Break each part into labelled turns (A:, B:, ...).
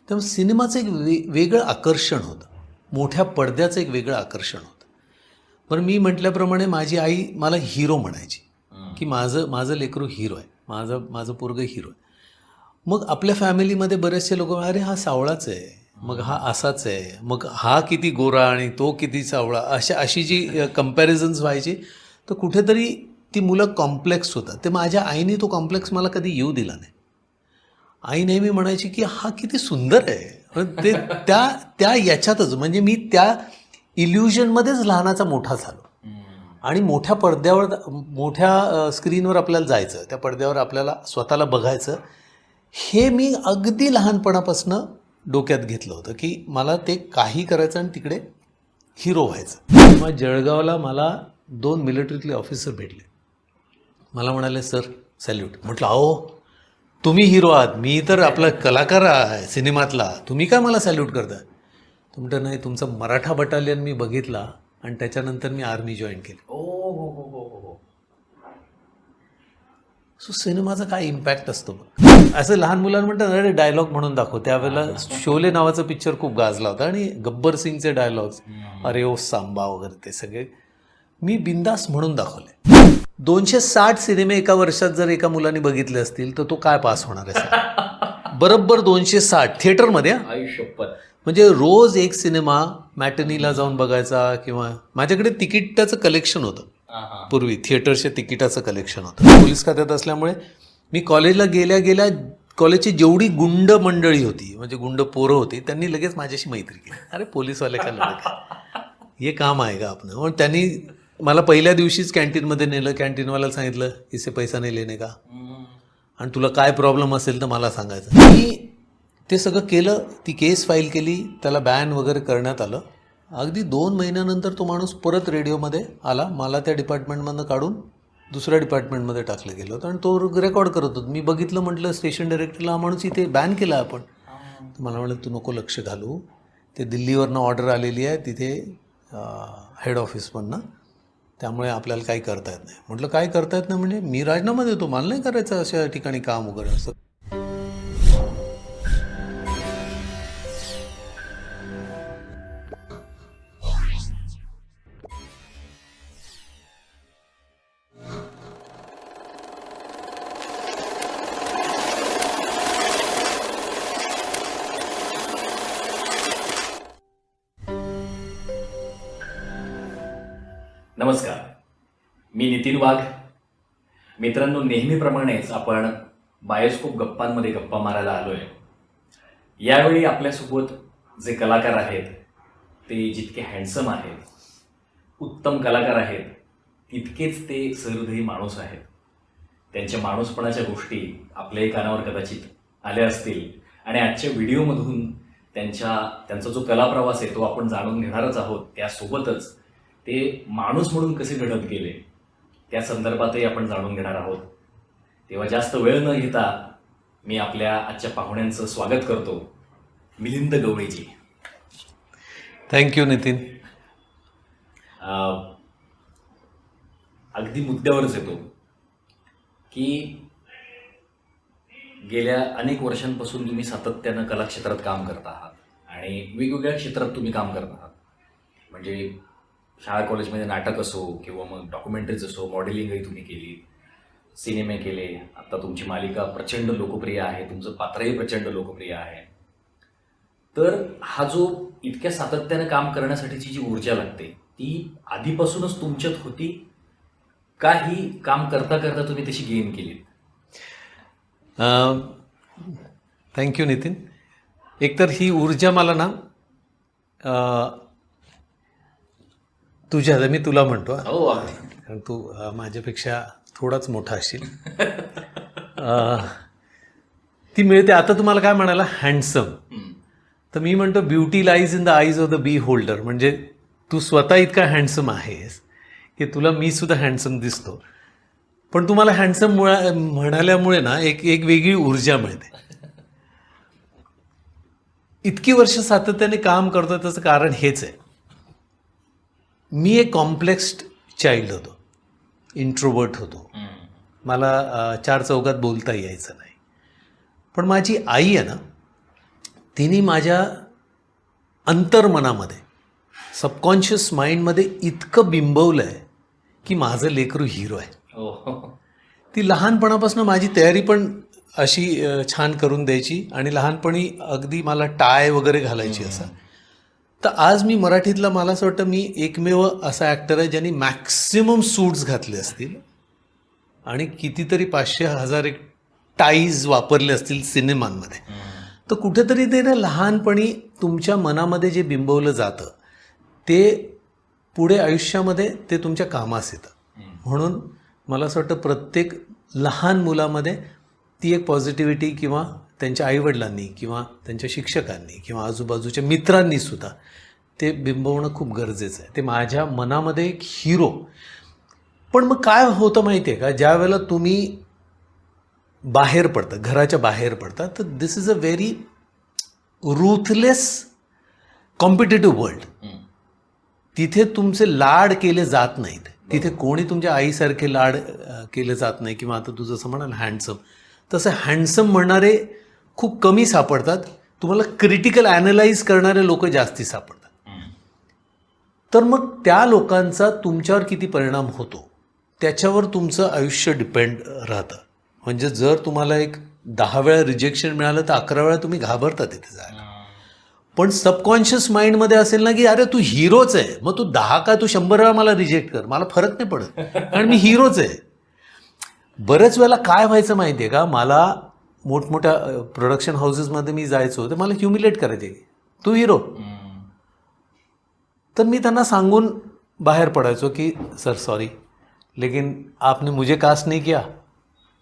A: त्यामुळे सिनेमाचं एक वेगळं आकर्षण होतं, मोठ्या पडद्याचं एक वेगळं आकर्षण होतं. पण मी म्हटल्याप्रमाणे माझी आई मला हिरो म्हणायची की माझं लेकरू हिरो आहे, माझं पोरगं हिरो आहे. मग आपल्या फॅमिलीमध्ये बरेचसे लोक, अरे हा सावळाच आहे, मग हा असाच आहे, मग हा किती गोरा आणि तो किती सावळा, अशी जी कम्पॅरिझन्स व्हायची. तर कुठेतरी ती मुलं कॉम्प्लेक्स होतात. ते माझ्या आईने तो कॉम्प्लेक्स मला कधी येऊ दिला नाही. आई नेहमी म्हणायची की हा किती सुंदर आहे. ते त्या त्या याच्यातच म्हणजे मी त्या इल्युजनमध्येच लहानाचा मोठा झालो. आणि मोठ्या पडद्यावर, मोठ्या स्क्रीनवर आपल्याला जायचं, त्या पडद्यावर आपल्याला स्वतःला बघायचं, हे मी अगदी लहानपणापासून डोक्यात घेतलं होतं की मला ते काही करायचं आणि तिकडे हिरो व्हायचं. तेव्हा जळगावला मला 2 मिलिटरीतले ऑफिसर भेटले. मला म्हणाले, सर सॅल्यूट. म्हटलं, अहो तुम्ही हिरो आहात, मी तर आपला कलाकार आहे सिनेमातला, तुम्ही काय मला सॅल्यूट करता? तो म्हणतो, नाही, तुमचं मराठा बटालियन मी बघितला आणि त्याच्यानंतर मी आर्मी जॉईन केली.
B: ओ हो हो हो हो.
A: सो सिनेमाचा काय इम्पॅक्ट असतो बघ. असं लहान मुलांना म्हणतात, अरे डायलॉग म्हणून दाखव. त्यावेळेला शोले नावाचा पिक्चर खूप गाजला होता आणि गब्बर सिंगचे डायलॉग्स, अरे ओ सांबा वगैरे, ते सगळे मी बिंदास म्हणून दाखवले. 260 सिनेमे एका वर्षात जर एका मुलाने बघितले असतील तर तो काय पास होणार आहे? बरोबर 260 थिएटरमध्ये.
B: आयुष्यपत.
A: म्हणजे रोज एक सिनेमा मॅटनीला जाऊन बघायचा. किंवा माझ्याकडे तिकीटाचं कलेक्शन होतं पूर्वी, थिएटरच्या तिकिटाचं कलेक्शन होतं. पोलीस खात्यात असल्यामुळे मी कॉलेजला गेल्या गेल्या कॉलेजची जेवढी गुंड मंडळी होती, म्हणजे गुंड पोरं होती, त्यांनी लगेच माझ्याशी मैत्री केली. अरे पोलीसवाले का लढत, हे काम आहे का आपण? म्हणून त्यांनी मला पहिल्या दिवशीच कॅन्टीनमध्ये नेलं. कॅन्टीनवाल्याला सांगितलं, इसे पैसा नाही लेणे का, आणि तुला काय प्रॉब्लेम असेल तर मला सांगायचं. मी ते सगळं केलं, ती केस फाईल केली, त्याला बॅन वगैरे करण्यात आलं. अगदी 2 महिन्यानंतर तो माणूस परत रेडिओमध्ये आला. मला त्या डिपार्टमेंटमधनं काढून दुसऱ्या डिपार्टमेंटमध्ये टाकलं गेलं होतं आणि तो रेकॉर्ड करत होता. मी बघितलं, म्हटलं स्टेशन डायरेक्टरला, हा माणूस इथे बॅन केला आपण. तर मला म्हटलं, तू नको लक्ष घालू, ते दिल्लीवरनं ऑर्डर आलेली आहे तिथे हेड ऑफिसमधनं, त्यामुळे आपल्याला काही करता येत नाही. म्हटलं, काय करता येत नाही म्हणजे? मी राजीनामा देतो, मला नाही करायचं अशा ठिकाणी काम वगैरे असं.
B: नमस्कार, मी नितीन वाघ. मित्रांनो, नेहमीप्रमाणेच आपण बायोस्कोप गप्पांमध्ये गप्पा मारायला आलोय. यावेळी आपल्यासोबत जे कलाकार आहेत ते जितके हँडसम आहेत, उत्तम कलाकार आहेत, तितकेच ते सहृदयी माणूस आहेत. त्यांच्या माणूसपणाच्या गोष्टी आपल्याही कानावर कदाचित आल्या असतील आणि आजच्या व्हिडिओमधून त्यांचा जो कलाप्रवास आहे तो आपण जाणून घेणारच आहोत. त्यासोबतच ते माणूस म्हणून कसे घडत गेले त्या संदर्भातही आपण जाणून घेणार आहोत. तेव्हा जास्त वेळ न घेता मी आपल्या आजच्या पाहुण्यांचं स्वागत करतो. मिलिंद गवळीजी.
A: थँक्यू नितीन.
B: अगदी मुद्द्यावरच येतो की गेल्या अनेक वर्षांपासून तुम्ही सातत्यानं कलाक्षेत्रात काम करत आहात आणि वेगवेगळ्या क्षेत्रात तुम्ही काम करत आहात. म्हणजे शाळा कॉलेजमध्ये नाटक असो किंवा मग डॉक्युमेंटरीज असो, मॉडेलिंगही तुम्ही केली, सिनेमे केले, आता तुमची मालिका प्रचंड लोकप्रिय आहे, तुमचं पात्रही प्रचंड लोकप्रिय आहे. तर हा जो इतक्या सातत्यानं काम करण्यासाठीची जी ऊर्जा लागते ती आधीपासूनच तुमच्यात होती का, ही काम करता करता तुम्ही तशी गेन केली?
A: थँक्यू नितीन. एकतर ही ऊर्जा मला ना तुझ्या, मी तुला म्हणतो
B: हो,
A: कारण तू माझ्यापेक्षा थोडाच मोठा असशील. ती मिळते. आता तुम्हाला काय म्हणाला, हँडसम, तर मी म्हणतो beauty lies in the eyes of the beholder. म्हणजे तू स्वतः इतका हँडसम आहेस की तुला मी सुद्धा हँडसम दिसतो, पण तुम्हाला हँडसम म्हणाल्यामुळे ना एक वेगळी ऊर्जा मिळते. इतकी वर्ष सातत्याने काम करतो त्याचं कारण हेच आहे. मी एक कॉम्प्लेक्स्ड चाइल्ड होतो, इंट्रोवर्ट होतो, मला 4 चौघात बोलता यायचं नाही. पण माझी आई आहे ना, तिने माझ्या अंतर्मनामध्ये सबकॉन्शियस माइंडमध्ये इतकं बिंबवलं आहे की माझं लेकरू हिरो आहे. ती लहानपणापासून माझी तयारी पण अशी छान करून द्यायची आणि लहानपणी अगदी मला टाय वगैरे घालायची असं. तर आज मी मराठीतला मला असं वाटतं मी एकमेव असा ॲक्टर आहे ज्यांनी मॅक्सिमम सूट्स घातले असतील आणि कितीतरी 500,000 एक टाईज वापरले असतील सिनेमांमध्ये. तर कुठेतरी ते ना लहानपणी तुमच्या मनामध्ये जे बिंबवलं जातं ते पुढे आयुष्यामध्ये ते तुमच्या कामास येतं. म्हणून मला असं वाटतं प्रत्येक लहान मुलामध्ये ती एक पॉझिटिव्हिटी किंवा त्यांच्या आईवडिलांनी किंवा त्यांच्या शिक्षकांनी किंवा आजूबाजूच्या मित्रांनीसुद्धा ते बिंबवणं खूप गरजेचं आहे. ते माझ्या मनामध्ये एक हिरो. पण मग काय होतं माहिती आहे का, ज्या वेळेला तुम्ही बाहेर पडता, घराच्या बाहेर पडता, तर this is a very ruthless competitive world. तिथे तुमचे लाड केले जात नाहीत. तिथे कोणी तुमच्या आईसारखे लाड केले जात नाही किंवा आता तू जसं म्हणाल हँडसम, तसं हँडसम म्हणणारे खूप कमी सापडतात. तुम्हाला क्रिटिकल ॲनलाइज करणारे लोक जास्ती सापडतात. तर मग त्या लोकांचा तुमच्यावर किती परिणाम होतो त्याच्यावर तुमचं आयुष्य डिपेंड राहतं. म्हणजे जर तुम्हाला एक 10 वेळा रिजेक्शन मिळालं तर 11 वेळा तुम्ही घाबरता तिथे जायला. पण सबकॉन्शियस माइंडमध्ये असेल ना की अरे तू हिरोच आहे, मग तू 10 का तू 100 वेळा मला रिजेक्ट कर, मला फरक नाही पडत कारण मी हिरोच आहे. बऱ्याच वेळेला काय व्हायचं माहिती आहे का, मला मोठमोठ्या प्रोडक्शन हाऊसेसमध्ये मी जायचो तर मला ह्युमिलेट करायचे, तू हिरो. तर मी त्यांना सांगून बाहेर पडायचो की सर सॉरी लेकिन आपने मुझे कास्ट नहीं किया,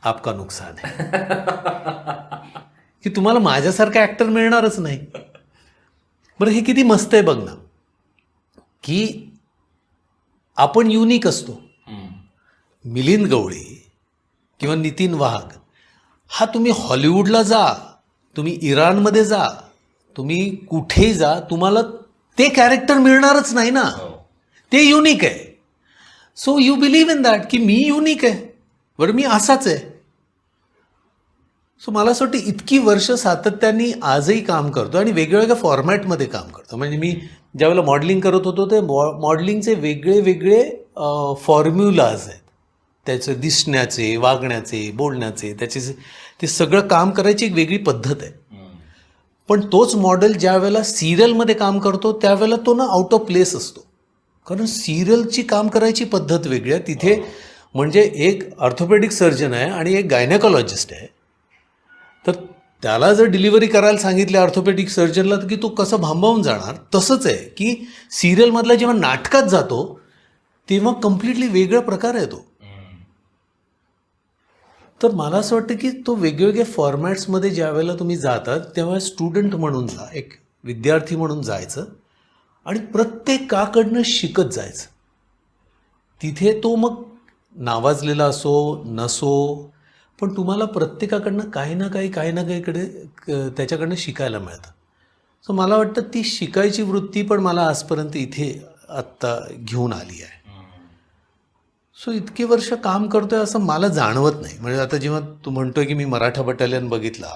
A: आपका नुकसान है. की तुम्हाला माझ्यासारखा ॲक्टर मिळणारच नाही. बरं हे किती मस्त आहे बघ ना की आपण युनिक असतो. मिलिंद गवळी किंवा नितीन वाघ हा तुम्ही हॉलिवूडला जा, तुम्ही इराणमध्ये जा, तुम्ही कुठेही जा, तुम्हाला ते कॅरेक्टर मिळणारच नाही ना. ते युनिक आहे. So you believe in that की मी युनिक आहे, बरं मी असाच आहे. सो मला असं वाटतं इतकी वर्ष सातत्याने आजही काम करतो आणि वेगवेगळ्या फॉर्मॅटमध्ये काम करतो. म्हणजे मी ज्यावेळेला मॉडेलिंग करत होतो ते मॉडेलिंगचे वेगळे वेगळे फॉर्म्युलाज आहेत, त्याचे दिसण्याचे, वागण्याचे, बोलण्याचे, त्याचे ते सगळं काम करायची एक वेगळी पद्धत आहे. पण तोच मॉडेल ज्या वेळेला सिरियलमध्ये काम करतो त्यावेळेला तो ना आउट ऑफ प्लेस असतो. कारण सिरियलची काम करायची पद्धत वेगळी आहे. तिथे म्हणजे एक ऑर्थोपेडिक सर्जन आहे आणि एक गायनेकॉलॉजिस्ट आहे. तर त्याला जर डिलिव्हरी करायला सांगितलं ऑर्थोपेडिक सर्जनला तर की तो कसं भांबावून जाणार. तसंच आहे की सिरियलमधला जेव्हा नाटकात जातो तेव्हा कम्प्लिटली वेगळा प्रकार आहे तो. तर मला असं वाटतं की तो वेगवेगळ्या फॉर्मॅट्समध्ये ज्या वेळेला तुम्ही जातात तेव्हा स्टुडंट म्हणून जा, एक विद्यार्थी म्हणून जायचं आणि प्रत्येकाकडनं शिकत जायचं. तिथे तो मग नावाजलेला असो नसो, पण तुम्हाला प्रत्येकाकडनं काही ना काहीकडे त्याच्याकडनं शिकायला मिळतं. सो मला वाटतं ती शिकायची वृत्ती पण मला आजपर्यंत इथे आत्ता घेऊन आली आहे. सो इतकी वर्ष काम करतोय असं मला जाणवत नाही. म्हणजे आता जेव्हा तू म्हणतोय की मी मराठा बटालियन बघितला,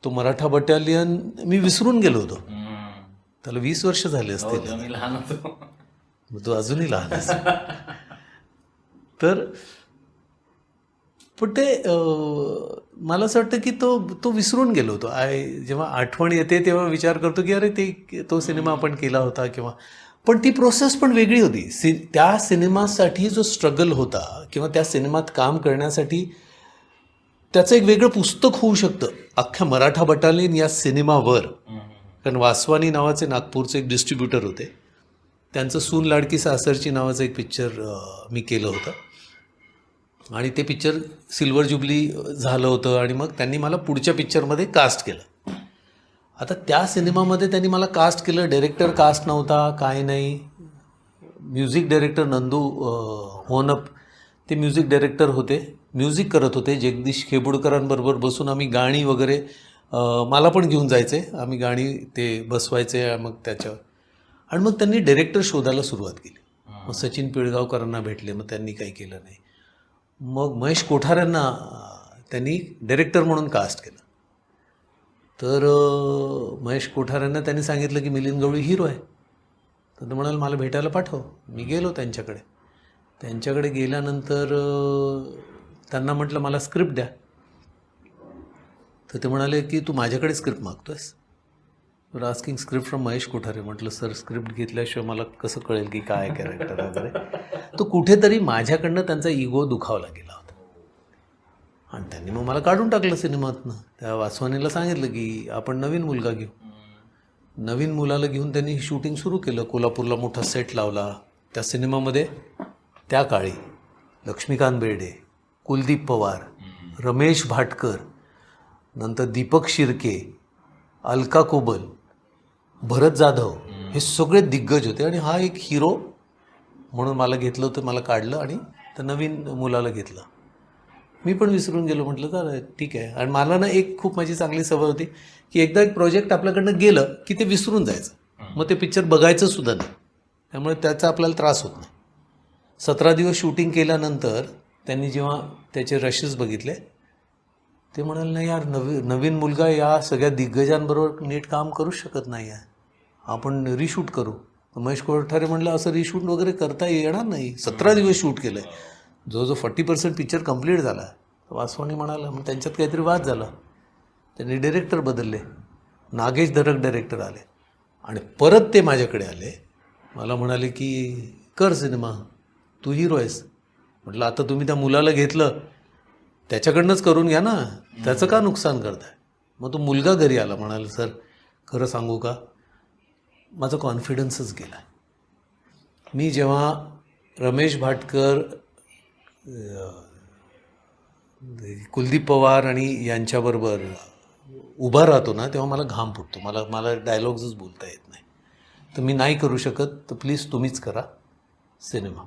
A: तो मराठा बटालियन मी विसरून गेलो होतो. त्याला 20 वर्ष झाले असतील.
B: लहान होतो,
A: तो अजूनही लहान असेल. तर पण ते मला असं वाटतं की तो विसरून गेलो होतो. जेव्हा आठवण येते तेव्हा विचार करतो की अरे तो सिनेमा आपण केला होता किंवा. पण ती प्रोसेस पण वेगळी होती. त्या सिनेमासाठी जो स्ट्रगल होता किंवा त्या सिनेमात काम करण्यासाठी त्याचं एक वेगळं पुस्तक होऊ शकतं अख्ख्या मराठा बटालियन या सिनेमावर. कारण वासवानी नावाचे नागपूरचे एक डिस्ट्रीब्युटर होते, त्यांचं सून लाडकी सासरची नावाचं एक पिक्चर मी केलं होतं आणि ते पिक्चर सिल्वर ज्युबली झालं होतं आणि मग त्यांनी मला पुढच्या पिक्चरमध्ये कास्ट केलं. आता त्या सिनेमामध्ये त्यांनी मला कास्ट केलं, डायरेक्टर कास्ट नव्हता, काय नाही. म्युझिक डायरेक्टर नंदू होनप ते म्युझिक डायरेक्टर होते, म्युझिक करत होते. जगदीश खेबुडकरांबरोबर बसून आम्ही गाणी वगैरे मला पण घेऊन जायचे, आम्ही गाणी ते बसवायचे मग त्याच्यावर. आणि मग त्यांनी डायरेक्टर शोधायला सुरुवात केली. मग सचिन पिळगावकरांना भेटले, मग त्यांनी काही केलं नाही. मग महेश कोठाऱ्यांना त्यांनी डायरेक्टर म्हणून कास्ट केलं. तर महेश कोठाऱ्यांना त्यांनी सांगितलं की मिलिंद गवळी हिरो आहे. तर ते म्हणाले मला भेटायला पाठव. मी गेलो त्यांच्याकडे गेल्यानंतर त्यांना म्हटलं मला स्क्रिप्ट द्या. तर ते म्हणाले की तू माझ्याकडे स्क्रिप्ट मागतोयस. तर asking script from Mahesh Kothare. म्हटलं सर स्क्रिप्ट घेतल्याशिवाय मला कसं कळेल की काय कॅरेक्टर वगैरे. तो कुठेतरी माझ्याकडनं त्यांचा इगो दुखावला गेला होता आणि त्यांनी मग मला काढून टाकलं सिनेमातनं. त्या वासवानीला सांगितलं की आपण नवीन मुलगा घेऊ. नवीन मुलाला घेऊन त्यांनी शूटिंग सुरू केलं. कोल्हापूरला मोठा सेट लावला. त्या सिनेमामध्ये त्या काळी लक्ष्मीकांत बेर्डे, कुलदीप पवार, रमेश भाटकर, नंतर दीपक शिर्के, अलका कोबल, भरत जाधव हे सगळे दिग्गज होते आणि हा एक हिरो म्हणून मला घेतलं होतं. मला काढलं आणि त्या नवीन मुलाला घेतलं. मी पण विसरून गेलो. म्हटलं तर ठीक आहे. आणि मला ना एक खूप माझी चांगली सवय होती की एकदा एक प्रोजेक्ट आपल्याकडनं गेलं की ते विसरून जायचं. मग ते पिक्चर बघायचं सुद्धा नाही. त्यामुळे त्याचा आपल्याला त्रास होत नाही. 17 दिवस शूटिंग केल्यानंतर त्यांनी जेव्हा त्याचे रशेस बघितले ते म्हणाले नाही यार नवीन मुलगा या सगळ्या दिग्गजांबरोबर नीट काम करूच शकत नाही आहे. आपण रिशूट करू. महेश कोठारे म्हणलं असं रिशूट वगैरे करता येणार नाही. 17 दिवस शूट केलं आहे. जो 40% पिक्चर कंप्लीट झाला. वासवानी म्हणाला. मग त्यांच्यात काहीतरी वाद झाला. त्यांनी डिरेक्टर बदलले. नागेश धरक डायरेक्टर आले आणि परत ते माझ्याकडे आले. मला म्हणाले की कर सिनेमा, तू हिरो आहेस. म्हटलं आता तुम्ही त्या मुलाला घेतलं त्याच्याकडनंच करून घ्या ना, त्याचं का नुकसान करताय. मग तो मुलगा घरी आला. म्हणाला सर खरं सांगू का माझा कॉन्फिडन्सच गेला. मी जेव्हा रमेश भाटकर, कुलदीप पवार आणि यांच्याबरोबर उभा राहतो ना तेव्हा मला घाम फुटतो. मला डायलॉग्सच बोलता येत नाही. तर मी नाही करू शकत, तर प्लीज तुम्हीच करा सिनेमा.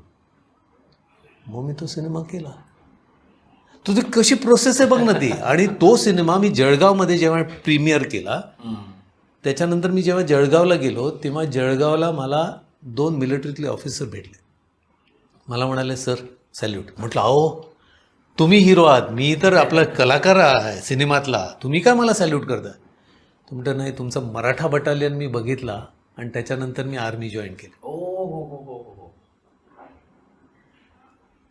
A: मग मी तो सिनेमा केला. तुझी कशी प्रोसेस आहे बघ ना ती. आणि तो सिनेमा मी जळगावमध्ये जेव्हा प्रीमियर केला त्याच्यानंतर मी जेव्हा जळगावला गेलो तेव्हा जळगावला मला 2 मिलिटरीतले ऑफिसर भेटले. मला म्हणाले सर सॅल्यूट. म्हटलं अहो तुम्ही हिरो आहात, मी तर आपला कलाकार आहे सिनेमातला, तुम्ही काय मला सॅल्यूट करता. तो म्हटलं नाही तुमचा मराठा बटालियन मी बघितला आणि त्याच्यानंतर मी आर्मी जॉईन केली.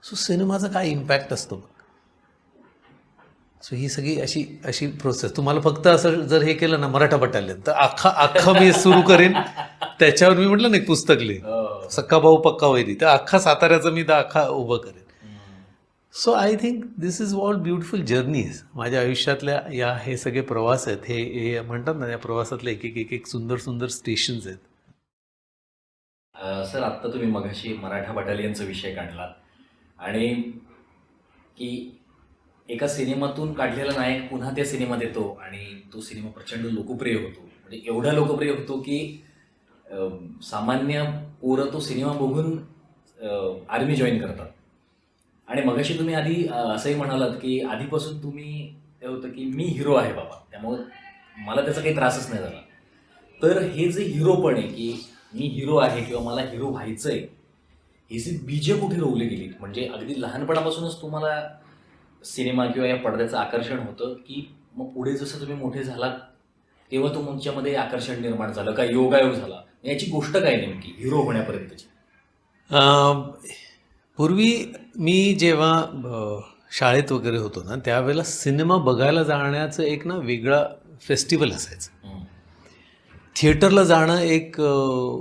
A: सो सिनेमाचा काय इम्पॅक्ट असतो बघ. सो ही सगळी अशी प्रोसेस. तुम्हाला फक्त असं जर हे केलं ना मराठा बटालियन तर अख्खं मी सुरू करेन. त्याच्यावर मी म्हटलं ना एक पुस्तक लिहिन सक्का भाऊ पक्का वैदी, तर अख्खा साताऱ्याचं मी तर अख्खा उभं करेन. So I think this is all beautiful journeys. माझ्या आयुष्यातल्या हे सगळे प्रवास आहेत. हे म्हणतात ना या प्रवासातले एक सुंदर सुंदर स्टेशन्स आहेत.
B: सर आत्ता तुम्ही मगाशी मराठा बटालियनचा विषय काढला आणि की एका सिनेमातून काढलेला नायक पुन्हा त्या सिनेमात येतो आणि तो सिनेमा प्रचंड लोकप्रिय होतो. म्हणजे एवढा लोकप्रिय होतो की सामान्य पोरं तो सिनेमा बघून आर्मी जॉईन करतात. आणि मगाशी तुम्ही आधी असंही म्हणालात की आधीपासून तुम्ही ते होतं की मी हिरो आहे बाबा, त्यामुळं मला त्याचा काही त्रासच नाही झाला. तर हे जे हिरोपण आहे की मी हिरो आहे किंवा मला हिरो व्हायचं आहे, ही जी बीजे कुठे रोवली गेली. म्हणजे अगदी लहानपणापासूनच तुम्हाला सिनेमा किंवा या पडद्याचं आकर्षण होतं की मग पुढे जसं तुम्ही मोठे झालात तेव्हा तुमच्यामध्ये आकर्षण निर्माण झालं का, योगायोग झाला, याची गोष्ट काय नेमकी हिरो होण्यापर्यंतची.
A: पूर्वी मी जेव्हा शाळेत वगैरे होतो ना त्यावेळेला सिनेमा बघायला जाण्याचं एक ना वेगळा फेस्टिवल असायचं. थिएटरला जाणं एक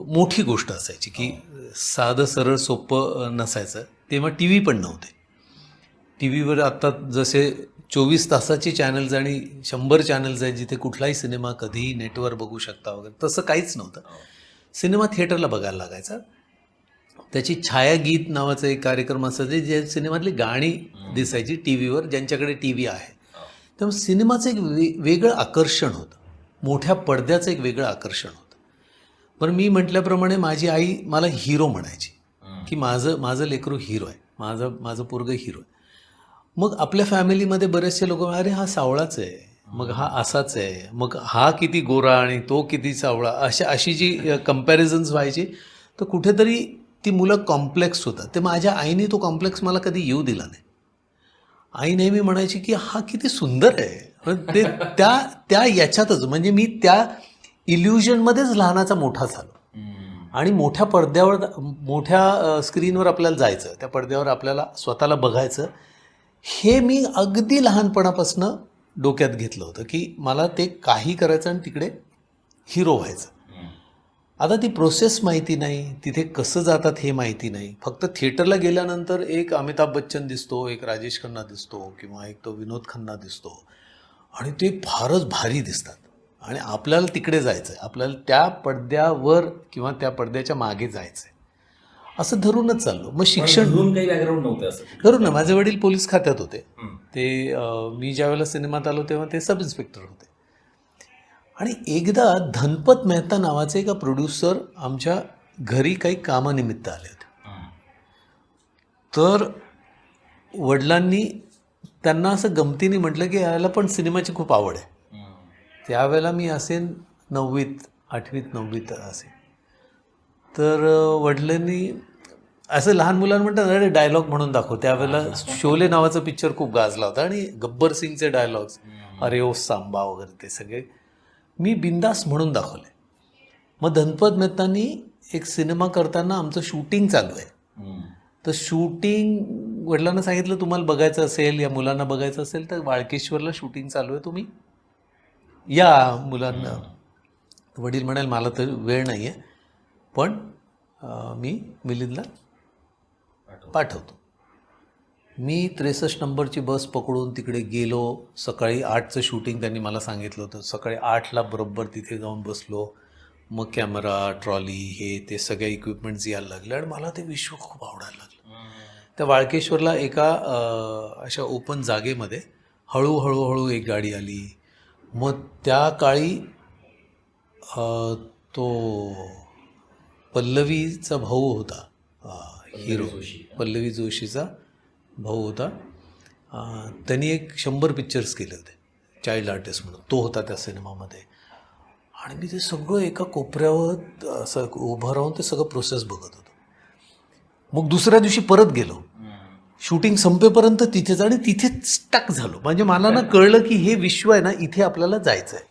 A: मोठी गोष्ट असायची की साधं सरळ सोपं नसायचं. तेव्हा टी व्ही पण नव्हते. टी व्हीवर आत्ता जसे 24 तासाचे चॅनल्स आणि 100 चॅनल्स आहेत जिथे कुठलाही सिनेमा कधीही नेटवर बघू शकता वगैरे, तसं काहीच नव्हतं. सिनेमा थिएटरला बघायला लागायचा. त्याची छायागीत नावाचा एक कार्यक्रम असायचा जे सिनेमातली गाणी दिसायची टी व्हीवर, ज्यांच्याकडे टी व्ही आहे. त्यामुळे सिनेमाचं एक वेगळं आकर्षण होतं. मोठ्या पडद्याचं एक वेगळं आकर्षण होतं. पण मी म्हटल्याप्रमाणे माझी आई मला हिरो म्हणायची की माझं लेकरू हिरो आहे, माझं पोरगं हिरो आहे. मग आपल्या फॅमिलीमध्ये बरेचसे लोक अरे हा सावळाच आहे, मग हा असाच आहे, मग हा किती गोरा आणि तो किती सावळा, अशी जी कम्पॅरिझन्स व्हायची. तर कुठेतरी ती मुलं कॉम्प्लेक्स होतात. ते माझ्या आईने तो कॉम्प्लेक्स मला कधी येऊ दिला नाही. आई नेहमी म्हणायची की हा किती सुंदर आहे, पण ते त्या त्या याच्यातच म्हणजे मी त्या इल्युजनमध्येच लहानाचा मोठा झालो. आणि मोठ्या पडद्यावर मोठ्या स्क्रीनवर आपल्याला जायचं, त्या पडद्यावर आपल्याला स्वतःला बघायचं, हे मी अगदी लहानपणापासून डोक्यात घेतलं होतं की मला ते काही करायचं आणि तिकडे हिरो व्हायचं. आता ती प्रोसेस माहिती नाही, तिथे कसं जातात हे माहिती नाही. फक्त थिएटरला गेल्यानंतर एक अमिताभ बच्चन दिसतो, एक राजेश खन्ना दिसतो किंवा एक तो विनोद खन्ना दिसतो आणि ते फारच भारी दिसतात आणि आपल्याला तिकडे जायचं आहे, आपल्याला त्या पडद्यावर किंवा त्या पडद्याच्या मागे जायचं आहे असं धरूनच चाललो. मग शिक्षण
B: घरून काही बॅकग्राऊंड नव्हतं असं?
A: धरून ना, माझे वडील पोलीस खात्यात होते. ते मी ज्यावेळेला सिनेमात आलो तेव्हा ते सब इन्स्पेक्टर होते. आणि एकदा धनपत मेहता नावाचे एका प्रोड्युसर आमच्या घरी काही कामानिमित्त आले होते. तर वडिलांनी त्यांना असं गमतीने म्हटलं की याला पण सिनेमाची खूप आवड आहे. त्यावेळेला मी असेन 9वीत 8वीत 9वीत असे. तर वडिलांनी असं लहान मुलांना म्हणतात अरे डायलॉग म्हणून दाखव. त्यावेळेला शोले नावाचा पिक्चर खूप गाजला होता आणि गब्बर सिंगचे डायलॉग्स, अरे ओ सांबा वगैरे ते सगळे मी बिंदास म्हणून दाखवले. मग धनपत मेहतांनी एक सिनेमा करताना आमचं शूटिंग चालू आहे. तर शूटिंग वडिलांना सांगितलं तुम्हाला बघायचं असेल या मुलांना बघायचं असेल तर वाळकेश्वरला शूटिंग चालू आहे, तुम्ही या मुलांना. वडील म्हणाल मला तर वेळ नाही आहे पण मी मिलिंदला पाठवतो. मी 63 नंबरची बस पकडून तिकडे गेलो. सकाळी 8चं शूटिंग त्यांनी मला सांगितलं होतं. सकाळी 8ला बरोबर तिथे जाऊन बसलो. मग कॅमेरा ट्रॉली हे ते सगळे इक्विपमेंट्स यायला लागले आणि मला ते विश्व खूप आवडायला लागलं. त्या वाळकेश्वरला एका अशा ओपन जागेमध्ये हळूहळू एक गाडी आली. मग त्या काळी तो पल्लवीचा भाऊ होता, हिरो पल्लवी जोशीचा भाऊ होता. त्यांनी एक 100 पिक्चर्स केले होते चाइल्ड आर्टिस्ट म्हणून. तो होता त्या सिनेमामध्ये आणि मी ते सगळं एका कोपऱ्यावर असं उभं राहून ते सगळं प्रोसेस बघत होतो. मग दुसऱ्या दिवशी परत गेलो. शूटिंग संपेपर्यंत तिथेच आणि तिथे स्टक झालो. म्हणजे मला ना कळलं की हे विश्व आहे ना, इथे आपल्याला जायचं आहे.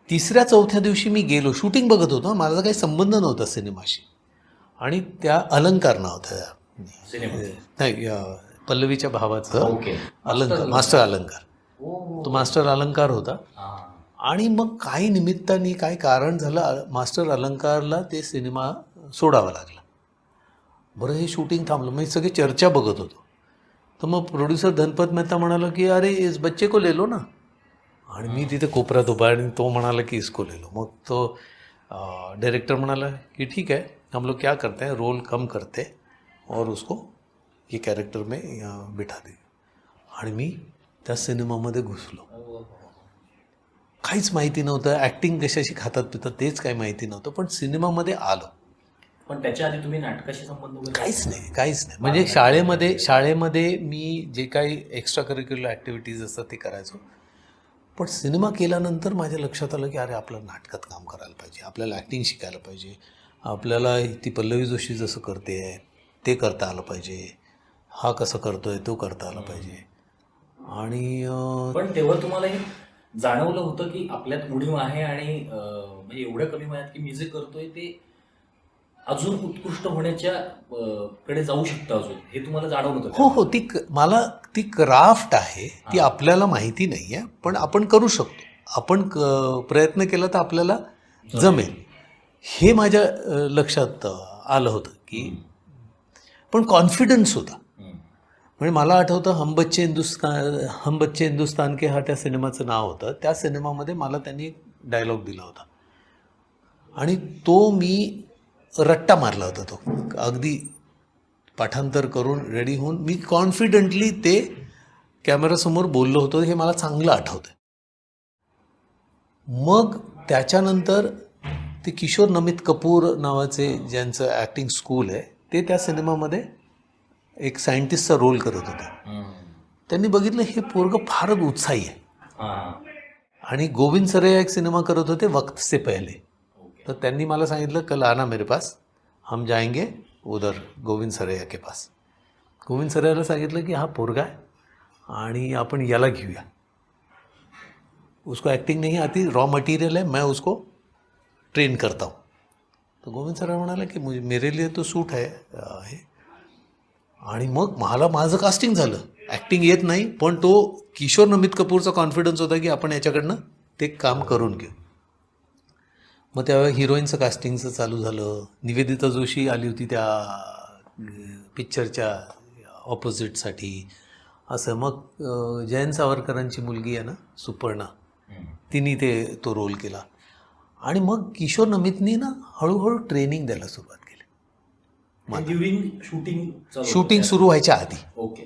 A: 3ऱ्या-4थ्या दिवशी मी गेलो. शूटिंग बघत होतो, माझा काही संबंध नव्हता सिनेमाशी. आणि त्या अलंकार नाव होतं नाही पल्लवीच्या भावाचं अलंकार, मास्टर अलंकार. तो मास्टर अलंकार होता. आणि मग काही निमित्ताने काही कारण झालं मास्टर अलंकारला ते सिनेमा सोडावा लागला. बरं हे शूटिंग थांबलं. मी सगळी चर्चा बघत होतो. तर मग प्रोड्युसर धनपत मेहता म्हणाला की अरे इस बच्चे को ले लो ना. आणि मी तिथे कोपऱ्यात उभा आणि तो म्हणाला की इसको ले लो. मग तो डायरेक्टर म्हणाला की ठीक है हम लोग क्या करते हैं रोल कम करते और उसको ये कैरेक्टर में बिठा दे. आणि मी त्या सिनेमामध्ये घुसलो. काहीच माहिती नव्हतं. ॲक्टिंग कशाशी खातात पितात तेच काही माहिती नव्हतं. पण सिनेमामध्ये आलो.
B: पण त्याच्या आधी तुम्ही नाटकाशी संबंध वगैरे?
A: काहीच नाही. म्हणजे शाळेमध्ये मी जे काही एक्स्ट्रा करिक्युलर ॲक्टिव्हिटीज असतात ते करायचो. पण सिनेमा केल्यानंतर माझ्या लक्षात आलं की अरे आपल्याला नाटकात काम करायला पाहिजे, आपल्याला ॲक्टिंग शिकायला पाहिजे, आपल्याला ती पल्लवी जोशी जसं करते आहे ते करता आलं पाहिजे, हा कसं करतोय तो करता आला पाहिजे. आणि
B: पण तेव्हा तुम्हाला हे जाणवलं होतं की आपल्यात उणीव आहे आणि म्हणजे एवढ्या कमी वयात की मी जे करतोय ते अजून उत्कृष्ट होण्याच्या कडे जाऊ शकतं अजून, हे तुम्हाला जाणवलं होतं?
A: हो मला ती क्राफ्ट आहे ती आपल्याला माहिती नाही आहे पण आपण करू शकतो. आपण प्रयत्न केला तर आपल्याला जमेल हे माझ्या लक्षात आलं होतं की. पण कॉन्फिडन्स होता. म्हणजे मला आठवतं हम बच्चे हिंदुस्तान के हा त्या सिनेमाचं नाव होतं. त्या सिनेमामध्ये मला त्यांनी एक डायलॉग दिला होता आणि तो मी रट्टा मारला होता. तो अगदी पाठांतर करून रेडी होऊन मी कॉन्फिडंटली ते कॅमेरासमोर बोललो होतो. हे मला चांगलं आठवतं. मग त्याच्यानंतर ते किशोर नमित कपूर नावाचे ज्यांचं ॲक्टिंग स्कूल आहे ते त्या सिनेमामध्ये एक सायंटिस्टचा रोल करत होते. त्यांनी बघितलं हे पोरगं फारच उत्साही आहे. आणि गोविंद सरैया एक सिनेमा करत होते वक्त से पहले. तर त्यांनी मला सांगितलं कल आना मेरे पास, हम जाएंगे उधर गोविंद सरैया के पास. गोविंद सरैयाला सांगितलं की हा पोरगा आहे आणि आपण याला घेऊया. उसको एक्टिंग नहीं आती, रॉ मटेरियल है, मैं उसको ट्रेन करता हूँ. तर गोविंद सर म्हणाले की मेरे लिए तो सूट आहे हे. आणि मग मला माझं कास्टिंग झालं. ॲक्टिंग येत नाही, पण तो किशोर नमित कपूरचा कॉन्फिडन्स होता की आपण याच्याकडनं ते काम करून घेऊ. मग त्यावेळेला हिरोईनचं कास्टिंगचं चालू झालं. निवेदिता जोशी आली होती त्या पिक्चरच्या ऑपोजिटसाठी. असं मग जयंत सावरकरांची मुलगी आहे ना सुपर्णा, तिने तो रोल केला. आणि मग किशोर नमितनी ना हळूहळू ट्रेनिंग द्यायला सुरुवात केली.
B: ड्युरिंग
A: शूटिंग सुरू व्हायच्या आधी,
B: ओके,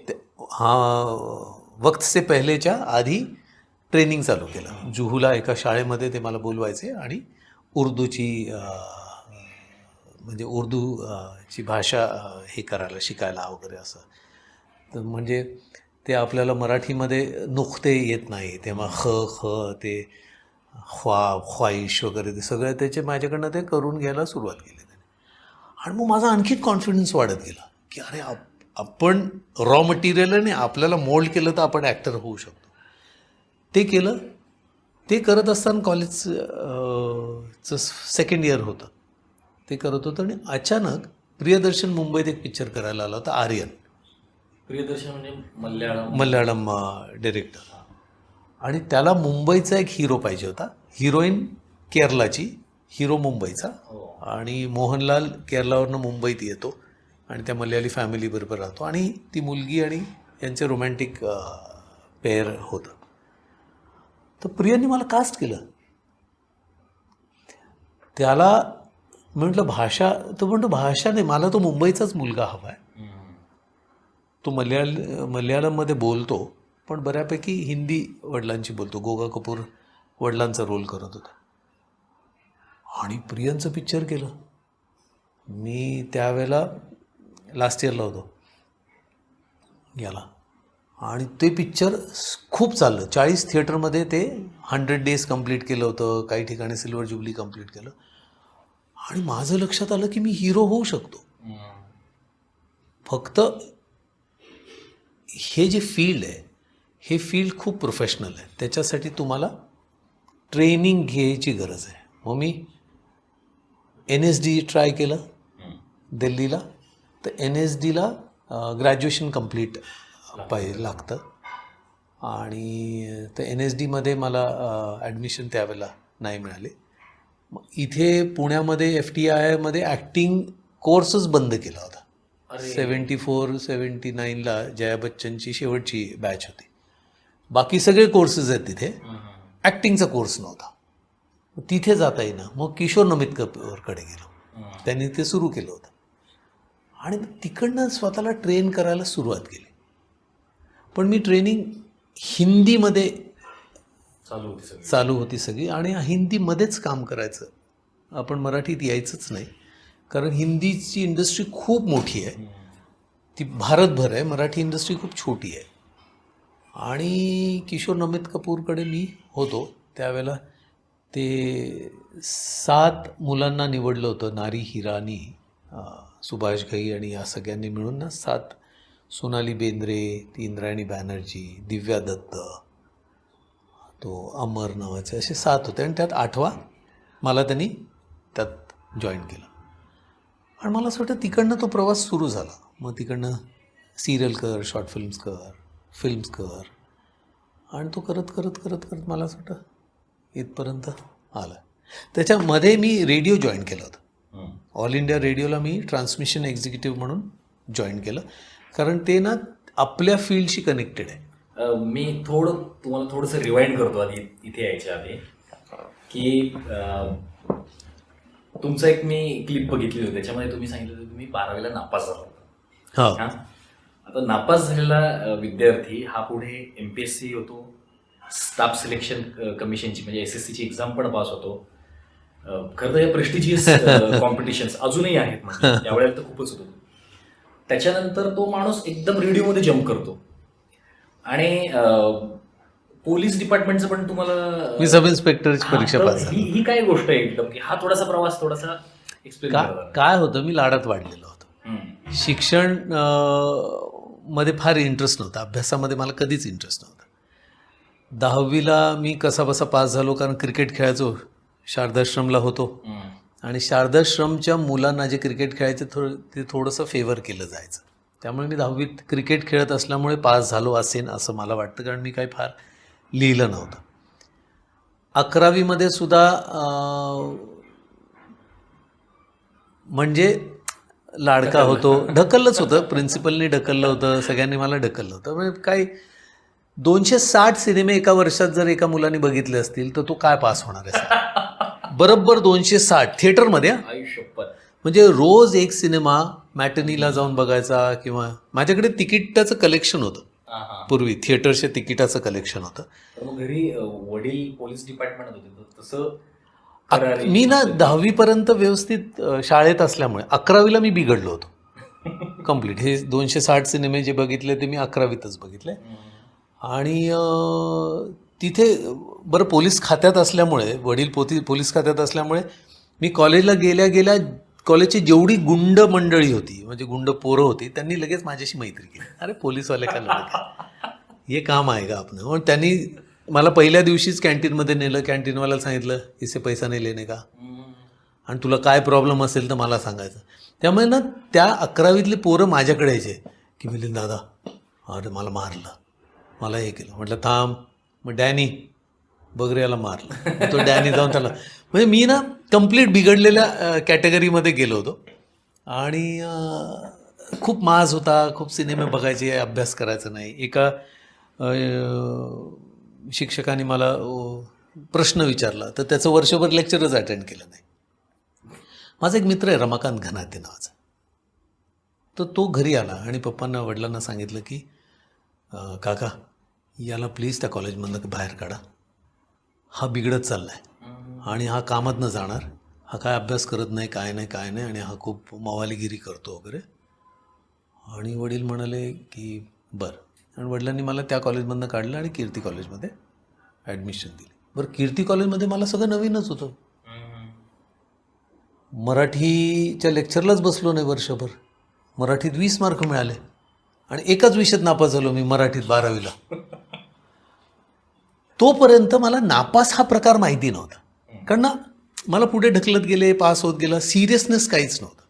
A: वक्त से पहलेच्या आधी ट्रेनिंग चालू केलं. जुहूला एका शाळेमध्ये ते मला बोलवायचे आणि उर्दूची म्हणजे उर्दूची भाषा हे करायला शिकायला वगैरे असं. तर म्हणजे ते आपल्याला मराठीमध्ये नुक्ते येत नाही तेव्हा ख ते ख्वाहिश वगैरे ते सगळं त्याचे माझ्याकडनं ते करून घ्यायला सुरुवात केली त्याने. आणि मग माझा आणखीच कॉन्फिडन्स वाढत गेला की अरे आपण रॉ मटेरियल आणि आपल्याला मोल्ड केलं तर आपण ॲक्टर होऊ शकतो. ते केलं. ते करत असताना कॉलेजचं सेकंड इयर होतं. ते करत होतं आणि अचानक प्रियदर्शन मुंबईत एक पिक्चर करायला आला होता, आर्यन.
B: प्रियदर्शन म्हणजे
A: मल्याळम डिरेक्टर. आणि त्याला मुंबईचा एक हिरो पाहिजे होता. हिरोईन केरलाची, हिरो मुंबईचा. आणि मोहनलाल केरलावरनं मुंबईत येतो आणि त्या मल्याळी फॅमिलीबरोबर राहतो आणि ती मुलगी आणि यांचे रोमॅन्टिक पेअर होतं. तर प्रियांनी मला कास्ट केलं. त्याला म्हटलं भाषा, तो म्हणतो भाषा नाही, मला तो मुंबईचाच मुलगा हवा आहे. तो मल्याळममध्ये बोलतो पण बऱ्यापैकी हिंदी वडिलांची बोलतो. गोगा कपूर वडिलांचा रोल करत होता. आणि प्रियांचं पिक्चर केलं. मी त्यावेळेला लास्ट इयरला होतो याला. आणि ते पिक्चर खूप चाललं. 40 थिएटरमध्ये ते 100 डेज कंप्लीट केलं होतं. काही ठिकाणी सिल्वर ज्युबली कंप्लीट केलं. आणि माझं लक्षात आलं की मी हिरो होऊ शकतो. फक्त हे जे फील्ड आहे हे फील्ड खूप प्रोफेशनल आहे. त्याच्यासाठी तुम्हाला ट्रेनिंग घ्यायची गरज आहे. मग मी NSD ट्राय केलं दिल्लीला. तर NSDला ग्रॅज्युएशन कंप्लीट लागतं. आणि तर NSDमध्ये मला ॲडमिशन त्यावेळेला नाही मिळाले. मग इथे पुण्यामध्ये FTIमध्ये ॲक्टिंग कोर्सच बंद केला होता. 74-79ला जया बच्चनची शेवटची बॅच होती. बाकी सगळे कोर्सेस आहेत तिथे, ॲक्टिंगचा कोर्स नव्हता. तिथे जाता येईना. मग किशोर नमित कपूरकडे गेलो. त्यांनी ते सुरू केलं होतं. आणि तिकडनं स्वतःला ट्रेन करायला सुरुवात केली. पण मी ट्रेनिंग हिंदीमध्ये चालू होती सगळी. आणि हिंदीमध्येच काम करायचं. आपण मराठीत यायचंच नाही. कारण हिंदीची इंडस्ट्री खूप मोठी आहे, ती भारतभर आहे. मराठी इंडस्ट्री खूप छोटी आहे. आणि किशोर नमित कपूरकडे मी होतो त्यावेळेला. ते 7 मुलांना निवडलं होतं. नारी हिरानी, सुभाष घई आणि या सगळ्यांनी मिळून ना 7, सोनाली बेंद्रे, ती इंद्रायणी बॅनर्जी, दिव्या दत्त, तो अमर नावाचे, असे 7 होते. आणि त्यात 8वा मला त्यांनी त्यात जॉईन केलं. आणि मला असं वाटतं तिकडनं तो प्रवास सुरू झाला. मग तिकडनं सिरियल कर, शॉर्ट फिल्म्स कर. आणि तो करत मला असं वाटतं इथपर्यंत आला. त्याच्यामध्ये मी रेडिओ जॉईन केलं होतं. ऑल इंडिया रेडिओला मी ट्रान्समिशन एक्झिक्युटिव्ह म्हणून जॉईन केलं. कारण ते ना आपल्या फील्डशी कनेक्टेड आहे.
B: मी तुम्हाला थोडंसं रिवाइंड करतो आधी इथे यायच्या आधी की तुमचं एक मी क्लिप बघितली होती. त्याच्यामध्ये तुम्ही सांगितलं होतं तुम्ही 12वीला नापास झाला होता. हां, आता नापास झालेला विद्यार्थी हा पुढे MPSC होतो, स्टाफ सिलेक्शन कमिशनची म्हणजे SSCची एक्झाम पण पास होतो. खरं तर या प्रेस्टिजियस कॉम्पिटिशन्स अजूनही आहेत, म्हणजे त्यावेळेला तर खूपच होतं. त्याच्यानंतर तो माणूस एकदम रेडिओमध्ये जम्प करतो. आणि पोलीस डिपार्टमेंटचं पण तुम्हाला,
A: मी सब इन्स्पेक्टरची परीक्षा पास झाली.
B: ही काय गोष्ट आहे एकदम की हा थोडासा प्रवास थोडासा एक्सपिरियन्स.
A: काय होतं, मी लाडात वाढलेलो होतो. शिक्षण मध्ये फार इंटरेस्ट नव्हता. अभ्यासामध्ये मला कधीच इंटरेस्ट नव्हता. 10वीला मी कसाबसा पास झालो, कारण क्रिकेट खेळायचो, शारदाश्रमला होतो. आणि शारदाश्रमच्या मुलांना जे क्रिकेट खेळायचे ते थोडंसं फेवर केलं जायचं. त्यामुळे मी 10वीत क्रिकेट खेळत असल्यामुळे पास झालो असेन असं मला वाटतं, कारण मी काही फार लिहिलं नव्हतं. 11वीमध्ये सुद्धा म्हणजे लाडका होतो, ढकललंच होतं, प्रिन्सिपलने ढकललं होतं, सगळ्यांनी मला ढकललं होतं. म्हणजे काय 260 सिनेमे एका वर्षात जर एका मुलाने बघितले असतील तर तो काय पास होणार आहे? बरोबर 260 थिएटरमध्ये. म्हणजे रोज एक सिनेमा मॅटनीला जाऊन बघायचा, किंवा माझ्याकडे तिकीटाचं कलेक्शन होतं पूर्वी, थिएटरच्या तिकिटाचं कलेक्शन होतं.
B: घरी वडील पोलीस डिपार्टमेंट होते, तसं
A: मी ना 10वीपर्यंत व्यवस्थित शाळेत असल्यामुळे 11वीला मी बिघडलो होतो कम्प्लीट. हे 260 सिनेमे जे बघितले ते मी 11वीतच बघितले. आणि तिथे बरं पोलीस खात्यात असल्यामुळे, वडील पोलीस खात्यात असल्यामुळे मी कॉलेजला गेल्या गेल्या कॉलेजची जेवढी गुंड मंडळी होती, म्हणजे गुंड पोरं होती, त्यांनी लगेच माझ्याशी मैत्री केली. अरे पोलीसवाले का लढत, हे काम आहे का आपण. म्हणून त्यांनी मला पहिल्या दिवशीच कॅन्टीनमध्ये नेलं. कॅन्टीनवाल्याला सांगितलं इसे पैसा नाही लेणे का, आणि तुला काय प्रॉब्लेम असेल तर मला सांगायचं. त्यामुळे ना त्या 11वीतले पोरं माझ्याकडे यायचे की मिलिंद दादा, अरे मला मारलं, मला हे केलं. म्हटलं थांब, मग डॅनी बगऱ्याला मारलं, तो डॅनी जाऊन त्याला. म्हणजे मी ना कंप्लीट बिघडलेल्या कॅटेगरीमध्ये गेलो होतो. आणि खूप माज होता, खूप सिनेमे बघायचे, अभ्यास करायचा नाही. एका शिक्षकाने मला प्रश्न विचारला तर त्याचं वर्षभर लेक्चरच अटेंड केलं नाही. माझा एक मित्र आहे रमाकांत घनाते नावाचा, तर तो घरी आला आणि पप्पांना वडिलांना सांगितलं की काका याला प्लीज त्या कॉलेजमधनं बाहेर काढा, हा बिघडत चालला आहे आणि हा कामातनं जाणार, हा काय अभ्यास करत नाही, काय नाही, आणि हा खूप मवालीगिरी करतो वगैरे. आणि वडील म्हणाले की बरं. आणि वडिलांनी मला त्या कॉलेजमधनं काढलं आणि कीर्ती कॉलेजमध्ये ॲडमिशन दिली. बरं, कीर्ती कॉलेजमध्ये मला सगळं नवीनच होतं. मराठीच्या लेक्चरलाच बसलो नाही वर्षभर. मराठीत 20 मार्क मिळाले आणि एकाच विषयात नापास झालो मी, मराठीत 12वीला. तोपर्यंत मला नापास हा प्रकार माहिती नव्हता, कारण ना मला पुढे ढकलत गेले, पास होत गेला, सिरियसनेस काहीच नव्हतं.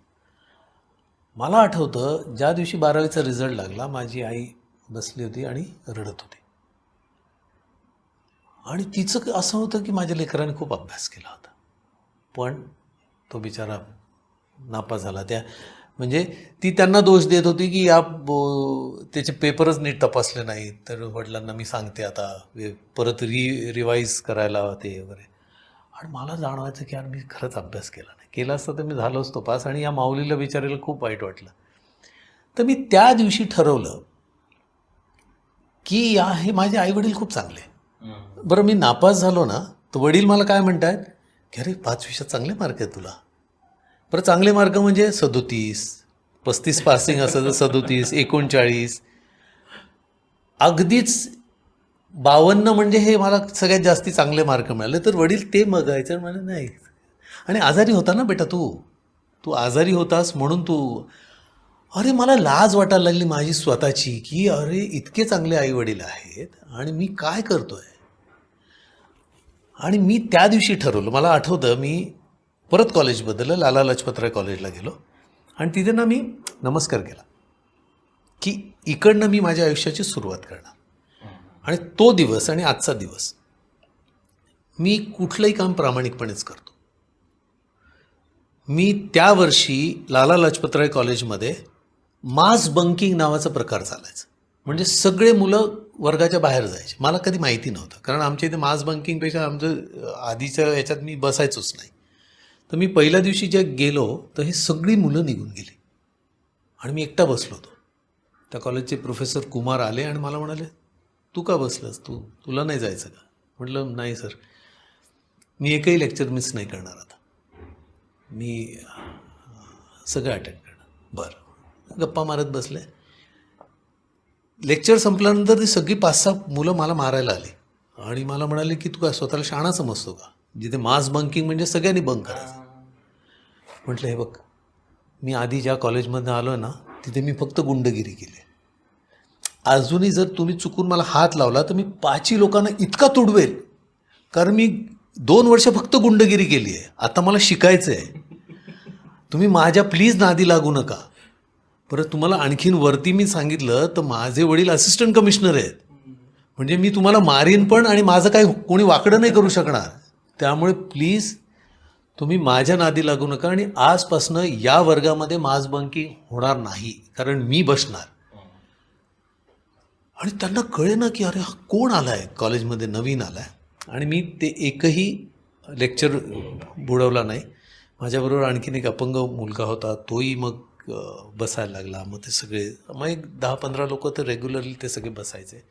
A: मला आठवतं ज्या दिवशी 12वीचा रिझल्ट लागला, माझी आई बसली होती आणि रडत होती. आणि तिचं असं होतं की माझ्या लेकराने खूप अभ्यास केला होता, पण तो बिचारा नापास झाला. म्हणजे ती त्यांना दोष देत होती की त्याचे पेपरच नीट तपासले नाहीत. तर वडिलांना मी सांगते आता परत रिवाईज करायला ते वगैरे. आणि मला जाणवायचं की यार मी खरंच अभ्यास केला नाही, केला असता तर मी झालो असतो पास. आणि या माऊलीला बिचारायला खूप वाईट वाटलं. तर मी त्या दिवशी ठरवलं की हे माझे आईवडील खूप चांगले. बरं, मी नापास झालो ना तर वडील मला काय म्हणतात की अरे 5 विषयात चांगले मार्क आहेत तुला. बरं, चांगले मार्क म्हणजे 37, 35 पासिंग असं तर 37, 39, अगदीच 52 म्हणजे हे मला सगळ्यात जास्ती चांगले मार्क मिळाले. तर वडील ते बघायचं म्हणजे नाही. आणि आजारी होता ना बेटा तू आजारी होतास म्हणून अरे मला लाज वाटायला लागली माझी स्वतःची की अरे इतके चांगले आईवडील आहेत आणि मी काय करतोय. आणि मी त्या दिवशी ठरवलं, मला आठवतं मी परत कॉलेज बदललं, लाला लजपतराय कॉलेजला गेलो आणि तिथे ना मी नमस्कार केला की इकडनं मी माझ्या आयुष्याची सुरुवात करणार. आणि तो दिवस आणि आजचा दिवस मी कुठलंही काम प्रामाणिकपणेच करतो. मी त्या वर्षी लाला लजपतराय कॉलेजमध्ये मास बंकिंग नावाचा प्रकार चालायचा. म्हणजे सगळे मुलं वर्गाच्या बाहेर जायचे. मला कधी माहिती नव्हतं, कारण आमच्या इथे मास बंकिंगपेक्षा आमचं आधीच्या याच्यात मी बसायचोच नाही. तर मी पहिल्या दिवशी जे गेलो तर ही सगळी मुलं निघून गेली आणि मी एकटा बसलो होतो. त्या कॉलेजचे प्रोफेसर कुमार आले आणि मला म्हणाले तू का बसलंस, तुला नाही जायचं का. म्हटलं नाही सर, मी एकही लेक्चर मिस नाही करणार आता, मी सगळं अटेंड करणार. बरं, गप्पा मारत बसले. लेक्चर संपल्यानंतर ती सगळी 5-6 मुलं मला मारायला आली आणि मला म्हणाले की तू काय स्वतःला शाणा समजतो का, जिथे मास बंकिंग म्हणजे सगळ्यांनी बंक करायचं. म्हटलं हे बघ, मी आधी ज्या कॉलेजमधनं आलो आहे ना तिथे मी फक्त गुंडगिरी केली, अजूनही जर तुम्ही चुकून मला हात लावला तर मी 5ही लोकांना इतका तुडवेल, कारण मी 2 वर्ष फक्त गुंडगिरी केली आहे. आता मला शिकायचं आहे. तुम्ही माझ्या प्लीज नादी लागू नका. परत तुम्हाला आणखीन वरती मी सांगितलं तर माझे वडील असिस्टंट कमिशनर आहेत. म्हणजे मी तुम्हाला मारीन पण आणि माझं काही कोणी वाकडं नाही करू शकणार. त्यामुळे प्लीज तुम्ही माझ्या नादी लागू नका आणि आजपासनं या वर्गामध्ये माझबंकी होणार नाही, कारण मी बसणार. आणि त्यांना कळे ना की अरे हा कोण आला आहे, कॉलेजमध्ये नवीन आला आहे. आणि मी ते एकही लेक्चर बुडवला नाही. माझ्याबरोबर आणखीन एक अपंग मुलगा होता, तोही मग बसायला लागला. मग ते सगळे, मग एक 10-15 लोक तर रेग्युलरली ते सगळे बसायचे.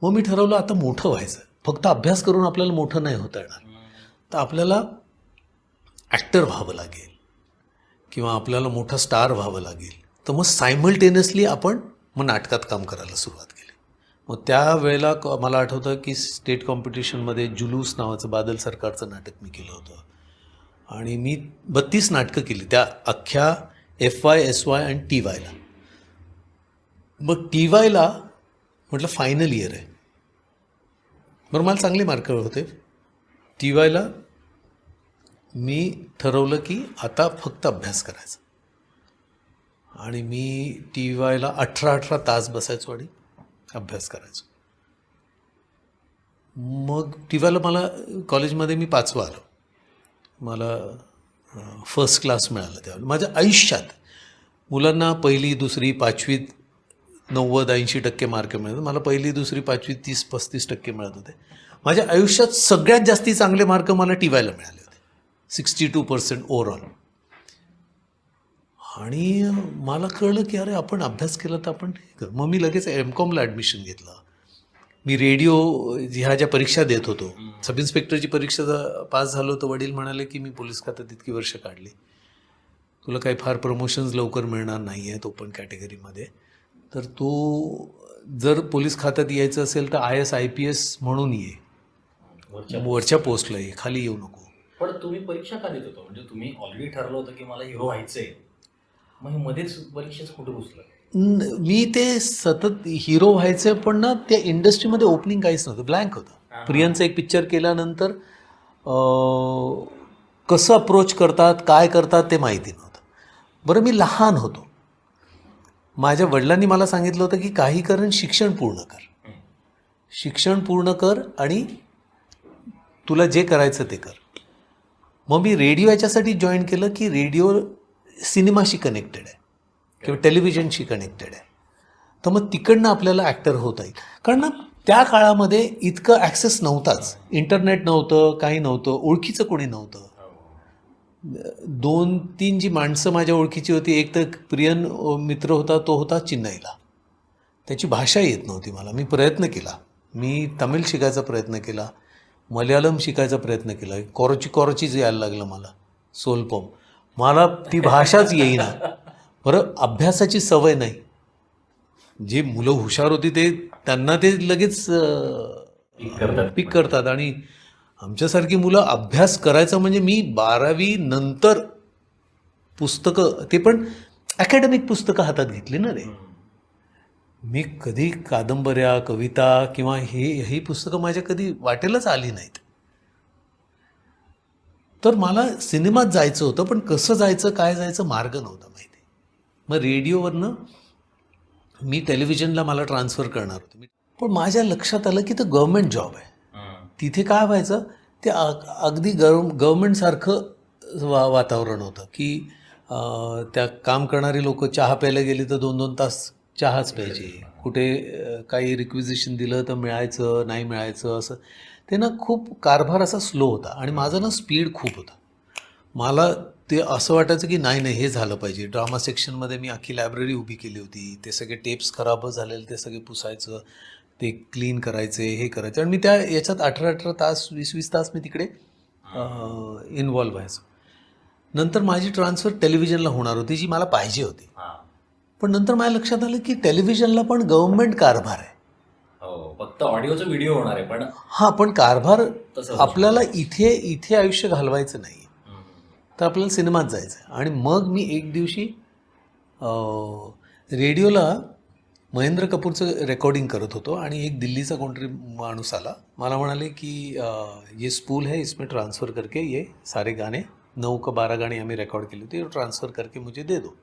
A: मग मी ठरवलं आता मोठं व्हायचं. फक्त अभ्यास करून आपल्याला मोठं नाही होता येणार. तर आपल्याला ॲक्टर व्हावं लागेल किंवा आपल्याला मोठा स्टार व्हावं लागेल. तर मग सायमल्टेनियसली आपण मग नाटकात काम करायला सुरुवात केली. मग त्यावेळेला मला आठवतं की स्टेट कॉम्पिटिशनमध्ये जुलूस नावाचं बादल सरकारचं नाटक मी केलं होतं. आणि मी 32 नाटकं केली त्या अख्ख्या FY, SY आणि TYला. मग TYला म्हटलं फायनल इयर आहे, बरं मला चांगले मार्क होते. TYला मी ठरवलं की आता फक्त अभ्यास करायचा. आणि मी TYला 18 तास बसायचो आणि अभ्यास करायचो. मग TYला मला कॉलेजमध्ये मी 5वा आलो. मला फर्स्ट क्लास मिळालं त्यावेळेला. माझ्या आयुष्यात मुलांना 1ली, 2री, 5वीत 90-80% मार्क मिळतात. मला 1ली, 2री, 5वीत 30-35% मिळत होते. माझ्या आयुष्यात सगळ्यात जास्ती चांगले मार्क मला TYला मिळाले होते, 62% ओव्हरऑल. आणि मला कळलं की अरे आपण अभ्यास केला तर आपण ठीक आहे. मग मी लगेच MCOMला ॲडमिशन घेतलं. मी रेडिओ ह्या ज्या परीक्षा देत होतो, सब इन्स्पेक्टरची परीक्षा पास झालो तर वडील म्हणाले की मी पोलीस खात्यात इतकी वर्ष काढली, तुला काही फार प्रमोशन्स लवकर मिळणार नाही आहेत ओपन कॅटेगरीमध्ये, तर तू जर पोलीस खात्यात यायचं असेल तर IS IPS म्हणून ये, वरच्या पोस्टला ये, खाली येऊ नको.
B: पण तुम्ही परीक्षा का देत होतो? म्हणजे तुम्ही ऑलरेडी ठरलं होतं की मला हिरो व्हायचंय, मग मध्येच परीक्षेचं कुठं घुसलं?
A: मी ते सतत हिरो व्हायचं, पण ना त्या इंडस्ट्रीमध्ये ओपनिंग काहीच नव्हतं, ब्लँक होतं. प्रियंचा एक पिक्चर केल्यानंतर कसं अप्रोच करतात, काय करतात ते माहिती नव्हतं. बरं मी लहान होतो. माझ्या वडिलांनी मला सांगितलं होतं की काही कारण शिक्षण पूर्ण कर, शिक्षण पूर्ण कर आणि तुला जे करायचं ते कर. मग मी रेडिओ याच्यासाठी जॉईन केलं की रेडिओ सिनेमाशी कनेक्टेड आहे किंवा टेलिव्हिजनशी कनेक्टेड आहे. तर मग तिकडनं आपल्याला ॲक्टर होता येईल. कारण ना त्या काळामध्ये इतकं ॲक्सेस नव्हताच, इंटरनेट नव्हतं, काही नव्हतं, ओळखीचं कोणी नव्हतं. 2-3 जी माणसं माझ्या ओळखीची होती. एक तर प्रियन मित्र होता, तो होता चेन्नईला, त्याची भाषा येत नव्हती मला. मी प्रयत्न केला, मी तमिळ शिकायचा प्रयत्न केला, मल्याळम शिकायचा प्रयत्न केला, कोरचीच यायला लागलं मला, सोलपम, मला ती भाषाच येईना. बरं अभ्यासाची सवय नाही. जे मुलं हुशार होती ते त्यांना ते लगेच पिक करतात आणि आमच्यासारखी मुलं अभ्यास करायचा म्हणजे मी 12वी नंतर पुस्तकं, ते पण अकॅडमिक पुस्तकं हातात घेतली ना रे. मी कधी कादंबऱ्या, कविता किंवा ही पुस्तकं माझ्या कधी वाटेलच आली नाहीत. तर मला सिनेमात जायचं होतं, पण कसं जायचं, काय जायचं, मार्ग नव्हता माहिती. मग रेडिओवरनं मी टेलिव्हिजनला मला ट्रान्सफर करणार होते. पण माझ्या लक्षात आलं की तो गव्हर्नमेंट जॉब आहे. तिथे काय व्हायचं, ते अगदी गव्हर्नमेंटसारखं वातावरण होतं की त्या काम करणारी लोक चहा प्यायला गेली तर 2-2 तास चहाच प्यायचे. कुठे काही रिक्विजिशन दिलं तर मिळायचं, नाही मिळायचं, असं ते ना खूप कारभार असा स्लो होता. आणि माझा ना स्पीड खूप होता. मला ते असं वाटायचं की नाही हे झालं पाहिजे. ड्रामा सेक्शनमध्ये मी अख्खी लायब्ररी उभी केली होती. ते सगळे टेप्स खराब झालेले ते सगळे पुसायचं, ते क्लीन करायचे, हे करायचं. आणि मी त्या याच्यात 18 तास 20 तास मी तिकडे इन्वॉल्व व्हायचो. नंतर माझी ट्रान्सफर टेलिव्हिजनला होणार होती, जी मला पाहिजे होती. पण नंतर माझ्या लक्षात आलं की टेलिव्हिजनला पण गव्हर्नमेंट कारभार आहे.
B: फक्त ऑडिओचा व्हिडिओ होणार आहे, पण
A: हां, पण कारभार आपल्याला इथे आयुष्य घालवायचं नाही, तर आपल्याला सिनेमात जायचं आहे. आणि मग मी एक दिवशी रेडिओला महेंद्र कपूरचं रेकॉर्डिंग करत होतो आणि एक दिल्लीचा कोणतरी माणूस आला, मला म्हणाले की ये स्पूल है, इसमें ट्रांसफ़र करके ये सारे गाने 9 का 12 गाने हमें रिकॉर्ड केले थे, ट्रांसफ़र करके मुझे दे दो.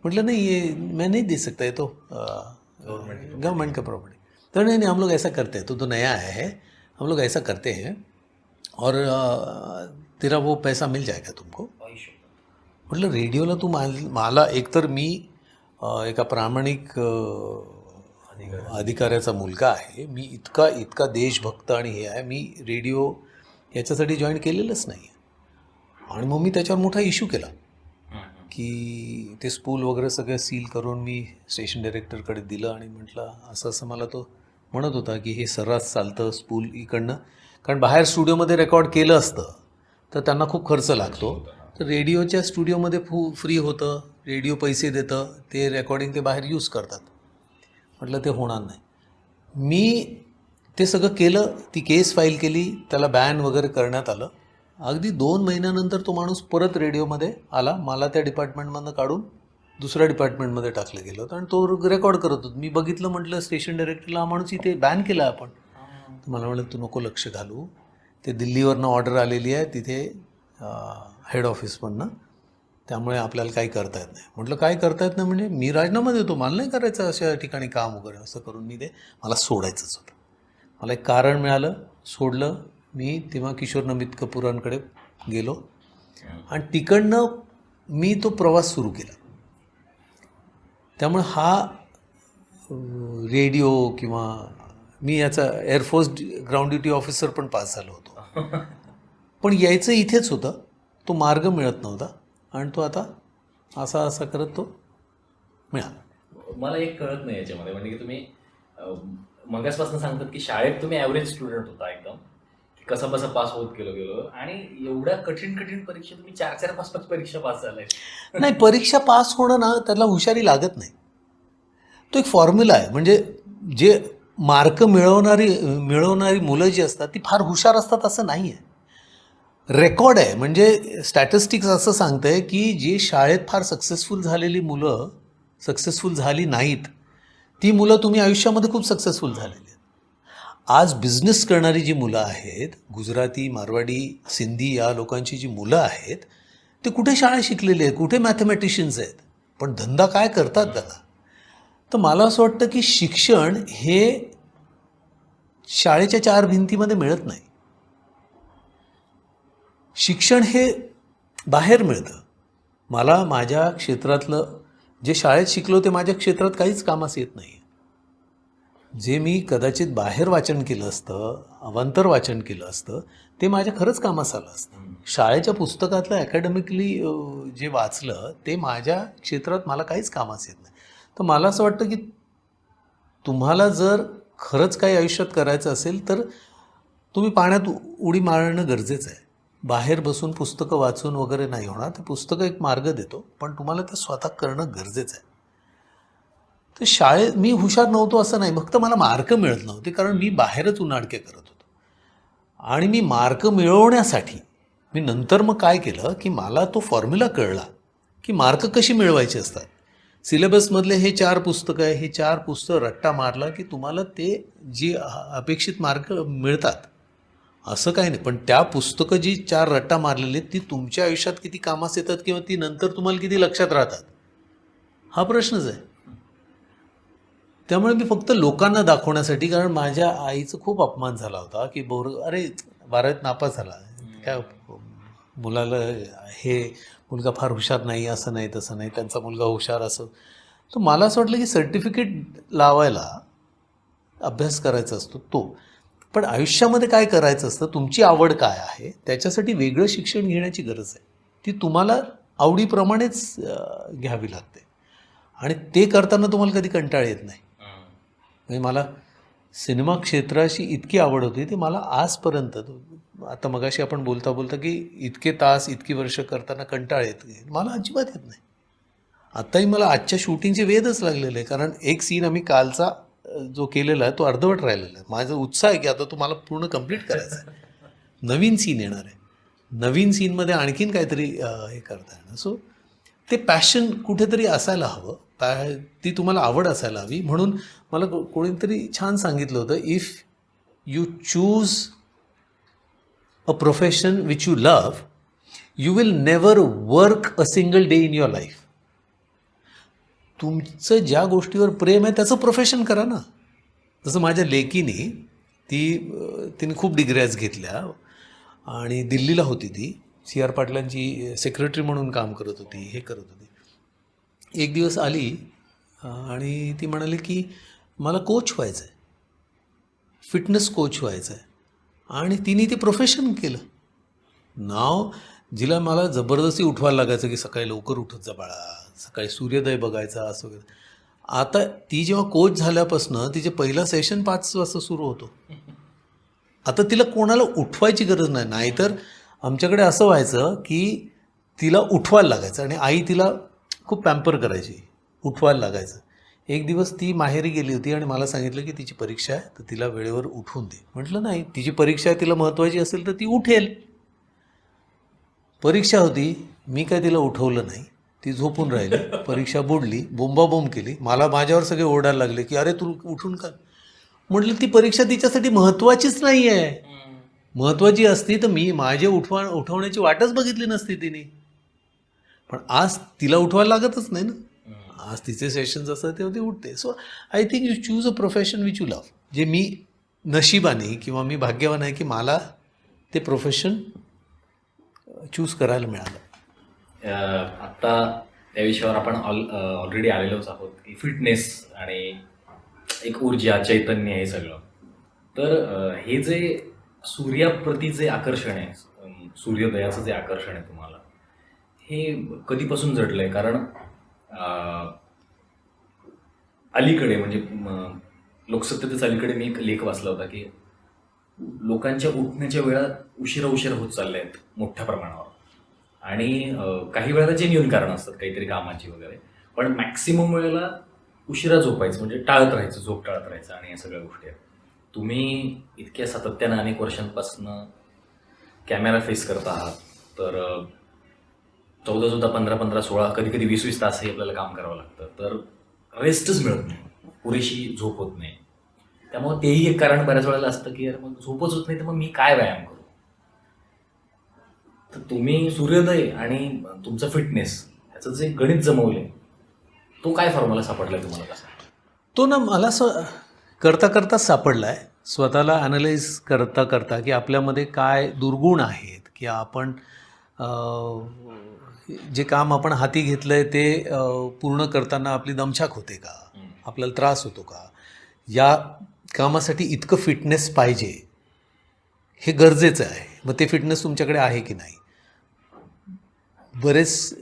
A: म्हटलं नहीं, ये मैं नहीं दे सकता, ये तो गवर्नमेंट का प्रॉपर्टी. तो नहीं नहीं, हम लोग ऐसा करते हैं, तो नया आया है, हम लोग ऐसा करते हैं और तेरा वो पैसा मिल जाएगा तुमको. म्हटलं रेडिओला तू मला एकतर मी एका प्रामाणिक अधिकाऱ्याचा मुलगा आहे, मी इतका देशभक्त आणि हे आहे, मी रेडिओ याच्यासाठी जॉईन केलेलंच नाही आहे. आणि मग मी त्याच्यावर मोठा इश्यू केला की ते स्पूल वगैरे सगळं सील करून मी स्टेशन डायरेक्टरकडे दिलं आणि म्हटलं असं असं मला तो म्हणत होता की हे सर्रास चालतं स्पूल इकडनं, कारण बाहेर स्टुडिओमध्ये रेकॉर्ड केलं असतं तर त्यांना खूप खर्च लागतो, तर रेडिओच्या स्टुडिओमध्ये फ्री होतं, रेडिओ पैसे देतं, ते रेकॉर्डिंग ते बाहेर यूज करतात. म्हटलं ते होणार नाही. मी ते सगळं केलं, ती केस फाईल केली, त्याला बॅन वगैरे करण्यात आलं. अगदी 2 महिन्यानंतर तो माणूस परत रेडिओमध्ये आला, मला त्या डिपार्टमेंटमधनं काढून दुसऱ्या डिपार्टमेंटमध्ये टाकलं गेलं होतं आणि तो रेकॉर्ड करत होता. मी बघितलं, म्हटलं स्टेशन डायरेक्टरला, हा माणूस इथे बॅन केला आपण. तर मला म्हटलं तू नको लक्ष घालू, ते दिल्लीवरनं ऑर्डर आलेली आहे तिथे हेड ऑफिसमधनं, त्यामुळे आपल्याला काही करता येत नाही. म्हटलं काय करता येत नाही म्हणजे मी राजीनामा देतो, मला नाही करायचं अशा ठिकाणी काम वगैरे. असं करून मी मला सोडायचंच होतं. मला एक कारण मिळालं, सोडलं. मी तेव्हा किशोर नमित कपूरांकडे गेलो आणि तिकडनं मी तो प्रवास सुरू केला. त्यामुळे हा रेडिओ किंवा मी याचा एअरफोर्स ग्राउंड ड्युटी ऑफिसर पण पास झालो होतो, पण यायचं इथेच होतं, तो मार्ग मिळत नव्हता आणि तो आता असा करत तो मिळाला.
B: मला एक कळत नाही याच्यामध्ये, म्हणजे की तुम्ही मगासपासून सांगतात की शाळेत तुम्ही ॲव्हरेज स्टुडंट होता एकदम, कसं बसं पास होत गेलो आणि एवढ्या कठीण परीक्षा तुम्ही 4-5 परीक्षा पास झालाय.
A: नाही, परीक्षा पास होणं ना त्याला हुशारी लागत नाही, तो एक फॉर्म्युला आहे. म्हणजे जे मार्क मिळवणारी मुलं जी असतात ती फार हुशार असतात असं नाही आहे. रेकॉर्ड आहे, म्हणजे स्टॅटिस्टिक्स असं सांगतंय की जी शाळेत फार सक्सेसफुल झालेली मुलं सक्सेसफुल झाली नाहीत, ती मुलं तुम्ही आयुष्यामध्ये खूप सक्सेसफुल झालेली आहेत. आज बिझनेस करणारी जी मुलं आहेत, गुजराती, मारवाडी, सिंधी या लोकांची जी मुलं आहेत, ते कुठे शाळा शिकलेली आहेत, कुठे मॅथमॅटिशियन्स आहेत, पण धंदा काय करतात त्याला. तर मला असं वाटतं की शिक्षण हे शाळेच्या 4 भिंतीमध्ये मिळत नाही. शिक्षण हे बाहेर मिळतं. मला माझ्या क्षेत्रातलं जे शाळेत शिकलो ते माझ्या क्षेत्रात काहीच कामास येत नाही. जे मी कदाचित बाहेर वाचन केलं असतं, अवांतर वाचन केलं असतं, ते माझ्या खरंच कामास आलं असतं. शाळेच्या पुस्तकातलं अकॅडमिकली जे वाचलं ते माझ्या क्षेत्रात मला काहीच कामास येत नाही. तर मला असं वाटतं की तुम्हाला जर खरंच काही आयुष्यात करायचं असेल तर तुम्ही पाण्यात उडी मारणं गरजेचं आहे. बाहेर बसून पुस्तकं वाचून वगैरे नाही होणार. ते पुस्तकं एक मार्ग देतो, पण तुम्हाला ते स्वतः करणं गरजेचं आहे. तर शाळेत मी हुशार नव्हतो असं नाही, फक्त मला मार्क मिळत नव्हते, कारण मी बाहेरच उन्हाडके करत होतो. आणि मी मार्क मिळवण्यासाठी मी नंतर मग काय केलं की मला तो फॉर्म्युला कळला की मार्क कशी मिळवायचे असतात. सिलेबसमधले हे 4 पुस्तकं आहे, हे 4 पुस्तकं रट्टा मारला की तुम्हाला ते जी अपेक्षित मार्क मिळतात असं काही नाही. पण त्या पुस्तकं जी 4 रट्टा मारलेली आहेत ती तुमच्या आयुष्यात किती कामास येतात किंवा ती नंतर तुम्हाला किती लक्षात राहतात हा प्रश्नच आहे. त्यामुळे मी फक्त लोकांना दाखवण्यासाठी, कारण माझ्या आईचं खूप अपमान झाला होता की अरे 12वीत नापास झाला, काय मुलाला हे मुलगा फार हुशार नाही, असं नाही तसं नाही, त्यांचा मुलगा हुशार असं. तर मला असं वाटलं की सर्टिफिकेट लावायला अभ्यास करायचा असतो तो, पण आयुष्यामध्ये काय करायचं असतं, तुमची आवड काय आहे त्याच्यासाठी वेगळं शिक्षण घेण्याची गरज आहे. ती तुम्हाला आवडीप्रमाणेच घ्यावी लागते आणि ते करताना तुम्हाला कधी कंटाळ येत नाही. म्हणजे मला सिनेमा क्षेत्राशी इतकी आवड होती, ती मला आजपर्यंत, आता मगाशी आपण बोलता की इतके तास इतकी वर्ष करताना कंटाळ येत नाही, मला अजिबात येत नाही. आत्ताही मला आजच्या शूटिंगचे वेधच लागलेले आहे, कारण एक सीन आम्ही कालचा जो केलेला आहे तो अर्धवट राहिलेला आहे. माझा उत्साह आहे की आता तो मला पूर्ण कंप्लीट करायचा आहे. नवीन सीन येणार आहे, नवीन सीनमध्ये आणखीन काहीतरी हे करता येणार. सो ते पॅशन कुठेतरी असायला हवं, ती तुम्हाला आवड असायला हवी. म्हणून मला कोणीतरी छान सांगितलं होतं, if you choose a profession which you love, you will never work a single day in your life. तुमचं ज्या गोष्टीवर प्रेम आहे त्याचं प्रोफेशन करा ना. जसं माझ्या लेकीनी तिने खूप डिग्र्याज घेतल्या आणि दिल्लीला होती, ती C.R. पाटलांची सेक्रेटरी म्हणून काम करत होती, हे करत होती. एक दिवस आली आणि ती म्हणाली की मला कोच व्हायचं आहे, फिटनेस कोच व्हायचं आहे. आणि तिने ते प्रोफेशन केलं. नाव जिला मला जबरदस्ती उठवायला लागायचं की सकाळी लवकर उठत जा बाळा, सकाळी सूर्योदय बघायचा असं वगैरे. आता ती जेव्हा कोच झाल्यापासून तिचे पहिला सेशन 5 वाजता सुरू होतो. आता तिला कोणाला उठवायची गरज नाही. नाहीतर आमच्याकडे असं व्हायचं की तिला उठवायला लागायचं आणि आई तिला खूप पॅम्पर करायची, उठवायला लागायचं. एक दिवस ती माहेरी गेली होती आणि मला सांगितलं की तिची परीक्षा आहे, तर तिला वेळेवर उठवून दे. म्हटलं नाही, तिची परीक्षा आहे, तिला महत्त्वाची असेल तर ती उठेल. परीक्षा होती, मी काय तिला उठवलं नाही, ती झोपून राहिली. परीक्षा बुडली, बोंबाबोंब केली. मला माझ्यावर सगळे ओरडायला लागले की अरे तू उठून का. म्हटलं ती परीक्षा तिच्यासाठी महत्त्वाचीच नाही आहे. महत्त्वाची असती तर मी उठवण्याची वाटच बघितली नसती तिने. पण आज तिला उठवायला लागतच नाही ना. आज तिचे सेशन्स असतात तेव्हा ती उठते. So I think you choose a profession which you love. जे मी नशिबाने किंवा मी भाग्यवान आहे की मला ते प्रोफेशन चूज करायला मिळालं.
B: आत्ता त्या विषयावर आपण ऑलरेडी आलेलोच आहोत की फिटनेस आणि एक ऊर्जा, चैतन्य हे सगळं. तर हे जे सूर्याप्रती जे आकर्षण आहे, सूर्योदयाचं जे आकर्षण आहे तुम्हाला, हे कधीपासून जडलं आहे? कारण अलीकडे म्हणजे लोकसत्तेतच अलीकडे मी एक लेख वाचला होता की लोकांच्या उठण्याच्या वेळा उशिरा होत चालल्या आहेत मोठ्या प्रमाणावर. आणि काही वेळेला जेन्युइन कारणं असतात, काहीतरी कामाची वगैरे, पण मॅक्सिमम वेळेला उशिरा झोपायचं, म्हणजे टाळत राहायचं, झोप टाळत राहायचं आणि या सगळ्या गोष्टी आहेत. तुम्ही इतक्या सातत्यानं अनेक वर्षांपासून कॅमेरा फेस करत आहात, तर 14, 15, 16, कधी 20 तासही आपल्याला काम करावं लागतं, तर रेस्टच मिळत नाही, पुरेशी झोप होत नाही. त्यामुळे तेही एक कारण बऱ्याच वेळेला असतं की यार मग झोपच होत नाही, तर मग मी काय व्यायाम करू. तर तुम्ही सूर्योदय आणि तुमचं फिटनेस ह्याचं जे गणित जमवले, तो काय फॉर्म्युला सापडलाय तुम्हाला कसा?
A: तो ना मला करता सापडला आहे. स्वतःला ॲनालाइज करता की आपल्यामध्ये काय दुर्गुण आहेत, की आपण जे काम आपण हाती घेतलं आहे ते पूर्ण करताना आपली दमछाक होते का, आपल्याला त्रास होतो का, या कामासाठी इतकं फिटनेस पाहिजे, हे गरजेचं आहे. मग ते फिटनेस तुमच्याकडे आहे की नाही. बरेच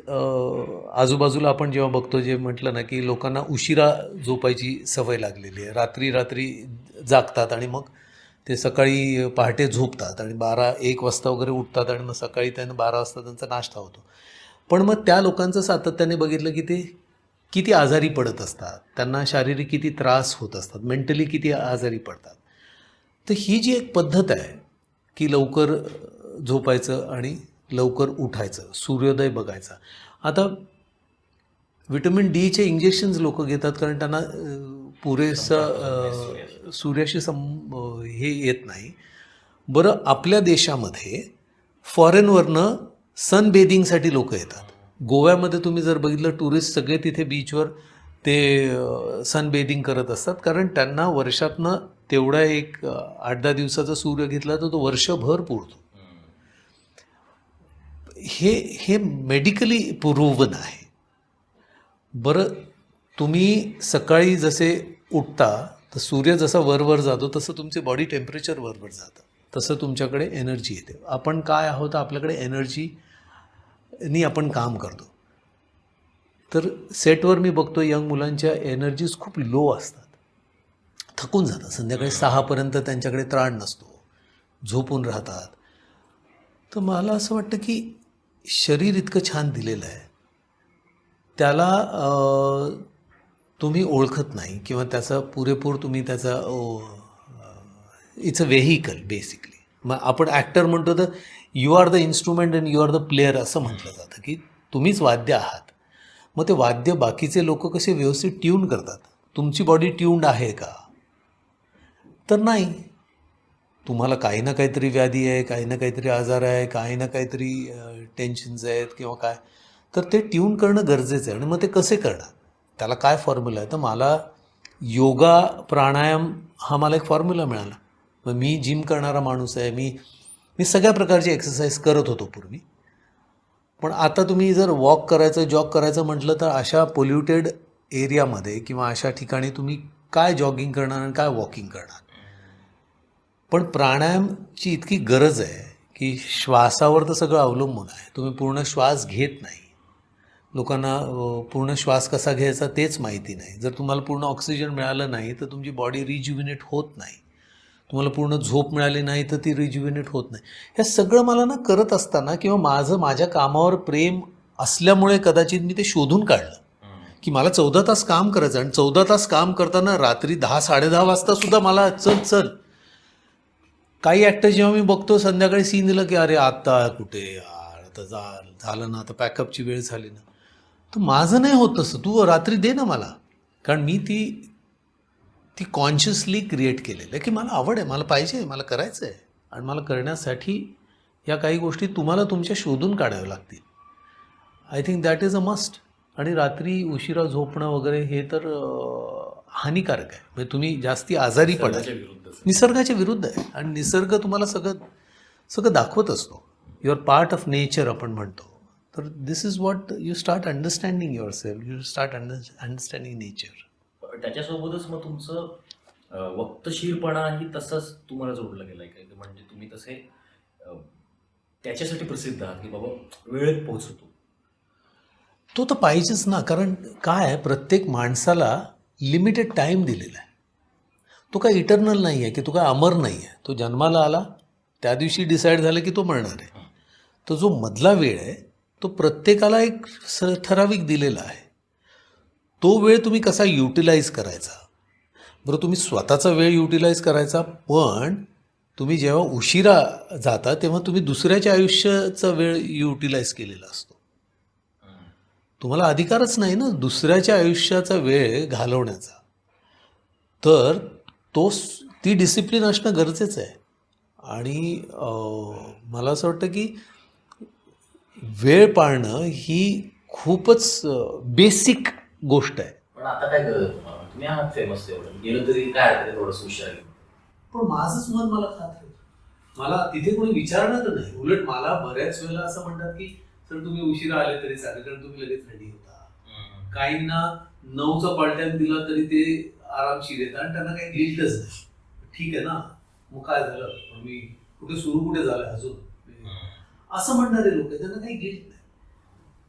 A: आजूबाजूला आपण जेव्हा बघतो, जे म्हटलं ना की लोकांना उशिरा झोपायची सवय लागलेली आहे, रात्री जागतात आणि मग ते सकाळी पहाटे झोपतात आणि 12-1 वाजता वगैरे उठतात आणि मग सकाळी त्यांना 12 वाजता त्यांचा नाश्ता होतो. पण मग त्या लोकांचं सातत्याने बघितलं की ते किती आजारी पडत असतात, त्यांना शारीरिक किती त्रास होत असतात, मेंटली किती आजारी पडतात. तर ही जी एक पद्धत आहे की लवकर झोपायचं आणि लवकर उठायचं, सूर्योदय बघायचा. आता व्हिटॅमिन डीचे इंजेक्शन्स लोक घेतात कारण त्यांना पुरेसं सूर्याशी हे येत नाही. बरं, आपल्या देशामध्ये फॉरेनवरनं सनबेदिंगसाठी लोक येतात. गोव्यामध्ये तुम्ही जर बघितलं, टुरिस्ट सगळे तिथे बीचवर ते सनबेदिंग करत असतात, कारण त्यांना वर्षातनं तेवढा एक 8-10 दिवसाचा सूर्य घेतला तर तो वर्षभर पुरतो. हे मेडिकली प्रूव्हन आहे. बरं, तुम्ही सकाळी जसे उठता तर सूर्य जसा वर जातो तसं तुमचे बॉडी टेम्परेचर वर जातं, तसं तुमच्याकडे एनर्जी येते. आपण काय आहोत, आपल्याकडे एनर्जीनी आपण काम करतो. तर सेटवर मी बघतो यंग मुलांच्या एनर्जीज खूप लो असतात, थकून जातात, संध्याकाळी 6पर्यंत त्यांच्याकडे त्राण नसतो, झोपून राहतात. तर मला असं वाटतं की शरीर इतकं छान दिलेलं आहे, त्याला तुम्ही ओळखत नाही किंवा त्याचा पुरेपूर तुम्ही त्याचा इट्स अ व्हेहिकल बेसिकली. मग आपण ॲक्टर म्हणतो तर you are the instrument and you are the player असं म्हटलं जातं की तुम्हीच वाद्य आहात. मग ते वाद्य बाकीचे लोक कसे व्यवस्थित ट्यून करतात. तुमची बॉडी ट्यून्ड आहे का? तर नाही. तुम्हाला काही ना काहीतरी व्याधी आहे, काही ना काहीतरी आजार आहे, काही ना काहीतरी टेन्शन्स आहेत किंवा काय, तर ते ट्यून करणं गरजेचं आहे. आणि मग ते कसे करणार, त्याला काय फॉर्म्युला आहे? तर मला योगा प्राणायाम हा मला एक फॉर्म्युला मिळाला. मग मी जिम करणारा माणूस आहे, मी मी सगळ्या प्रकारची एक्सरसाइज करत होतो पूर्वी. पण आता तुम्ही जर वॉक करायचं, जॉग करायचं म्हटलं तर अशा पोल्युटेड एरियामध्ये किंवा अशा ठिकाणी तुम्ही काय जॉगिंग करणार आणि काय वॉकिंग करणार? पण प्राणायामची इतकी गरज आहे की श्वासावर तर सगळं अवलंबून आहे. तुम्ही पूर्ण श्वास घेत नाही. लोकांना पूर्ण श्वास कसा घ्यायचा तेच माहिती नाही. जर तुम्हाला पूर्ण ऑक्सिजन मिळालं नाही तर तुमची बॉडी रिज्युविनेट होत नाही. तुम्हाला पूर्ण झोप मिळाली नाही तर ती रिज्युविनेट होत नाही. हे सगळं मला ना करत असताना किंवा माझ्या कामावर प्रेम असल्यामुळे कदाचित मी ते शोधून काढलं की मला 14 तास काम करायचं. आणि 14 तास काम करताना रात्री 10-10:30 वाजता सुद्धा मला चल काही ॲक्टर जेव्हा मी बघतो संध्याकाळी सीन दिलं की अरे आत्ता कुठे यार, आता झालं ना, आता पॅकअपची वेळ झाली ना. तर माझं नाही होत तसं. तू रात्री दे ना मला. कारण मी ती कॉन्शियसली क्रिएट केलेलं आहे की मला आवड आहे, मला पाहिजे, मला करायचं आहे. आणि मला करण्यासाठी या काही गोष्टी तुम्हाला तुमच्या शोधून काढाव्या लागतील. I think that is a must. आणि रात्री उशिरा झोपणं वगैरे हे तर हानिकारक आहे. म्हणजे तुम्ही जास्ती आजारी पडाल. निसर्गाच्या विरुद्ध आहे. आणि निसर्ग तुम्हाला सगळं दाखवत असतो. You are part of nature आपण म्हणतो. तर this is what you start understanding yourself, you start understanding nature.
B: त्याच्यासोबतच मग तुमचं वक्तशीरपणाही तसंच तुम्हाला जोडलं गेलं आहे का? म्हणजे तुम्ही तसे त्याच्यासाठी प्रसिद्ध आहात की बाबा वेळेत पोहोचतो.
A: तो तर पाहिजेच ना. कारण काय आहे, प्रत्येक माणसाला लिमिटेड टाईम दिलेला आहे. तो काय इटर्नल नाही आहे की तो काय अमर नाही आहे. तो जन्माला आला त्या दिवशी डिसाईड झालं की तो मरणार आहे. तो जो मधला वेळ आहे तो प्रत्येकाला एक ठराविक दिलेला आहे. तो वेळ तुम्ही कसा युटिलाइज करायचा. बरं, तुम्ही स्वतःचा वेळ युटिलाइज करायचा, पण तुम्ही जेव्हा उशिरा जाता तेव्हा तुम्ही दुसऱ्याच्या आयुष्याचा वेळ युटिलाइज केलेला असतो. तुम्हाला अधिकारच नाही ना दुसऱ्याच्या आयुष्याचा वेळ घालवण्याचा. तर ती डिसिप्लिन असणं गरजेचं आहे. आणि मला असं वाटतं की वेळ पाळणं ही खूपच बेसिक गोष्ट आहे.
B: पण आता काय गरज तुम्हाला? तुम्ही आहात फेमस, एवढं गेलं तरी काय हरकत आहे थोडंसं हुशार.
A: पण माझंच मन मला खात आहे. मला तिथे कोणी विचारणार नाही. उलट मला बऱ्याच वेळेला असं म्हणतात की सर तुम्ही उशिरा आले तरी चालेल कारण तुम्ही लगेच रेडी होता. काहींना 9चा पार्ट्यान दिला तरी ते आरामशीर येतात आणि त्यांना काही गिल्टच नाही. ठीक आहे ना, मग काय झालं, मी कुठे झालं अजून असं म्हणणारे लोक, त्यांना काही गिल्ट नाही.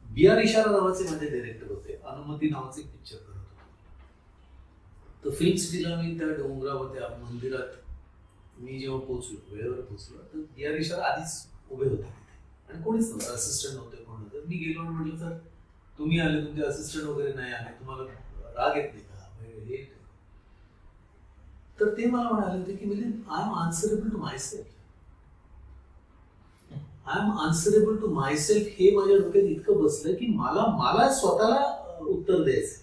A: बी.आर. इशारा नावाचे माझे डायरेक्टर होते. अनुमती नावाचे पिक्चर करत होते. तर फिल्म सिटीला मी त्या डोंगरावर त्या मंदिरात मी जेव्हा वेळेवर पोहोचलो तर बी.आर. इशारा आधीच उभे होते तिथे आणि कोणीच नव्हतं, असिस्टंट नव्हते, कोण नव्हतं. मी गेलो आणि म्हटलं सर तुम्ही आले, तुमचे असिस्टंट वगैरे नाही आले, तुम्हाला राग येत नाही का? हे तर ते मला म्हणाले होते की म्हणजे I am answerable to myself. I am answerable to myself हे माझ्या डोक्यात इतकं बसलं की मला स्वतःला उत्तर द्यायचं.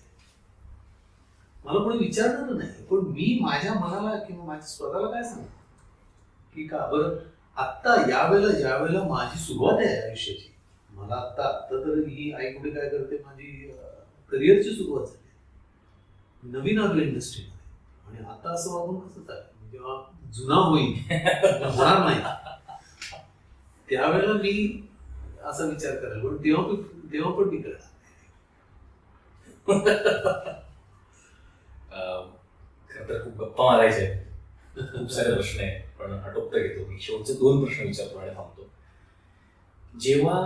A: मला कोणी विचारणार नाही, पण मी माझ्या मनाला किंवा माझ्या स्वतःला काय सांगतो की का बरं आत्ता ज्यावेळेला माझी सुरुवात आहे आयुष्याची, मला आत्ता तर ही आई कुठे काय करते, माझी करिअरची सुरुवात झाली, नवीन आलो इंडस्ट्रीमध्ये. आणि आता असं वागून कसं चालेल, जेव्हा जुना होईल होणार नाही त्यावेळेला मी असा विचार करायला, पण तेव्हा पण मी करणार.
B: खरं तर खूप गप्पा मारायचे, खूप सारे प्रश्न आहेत, पण आटोपता घेतो. मी शेवटचे 2 प्रश्न विचारतो आणि थांबतो. जेव्हा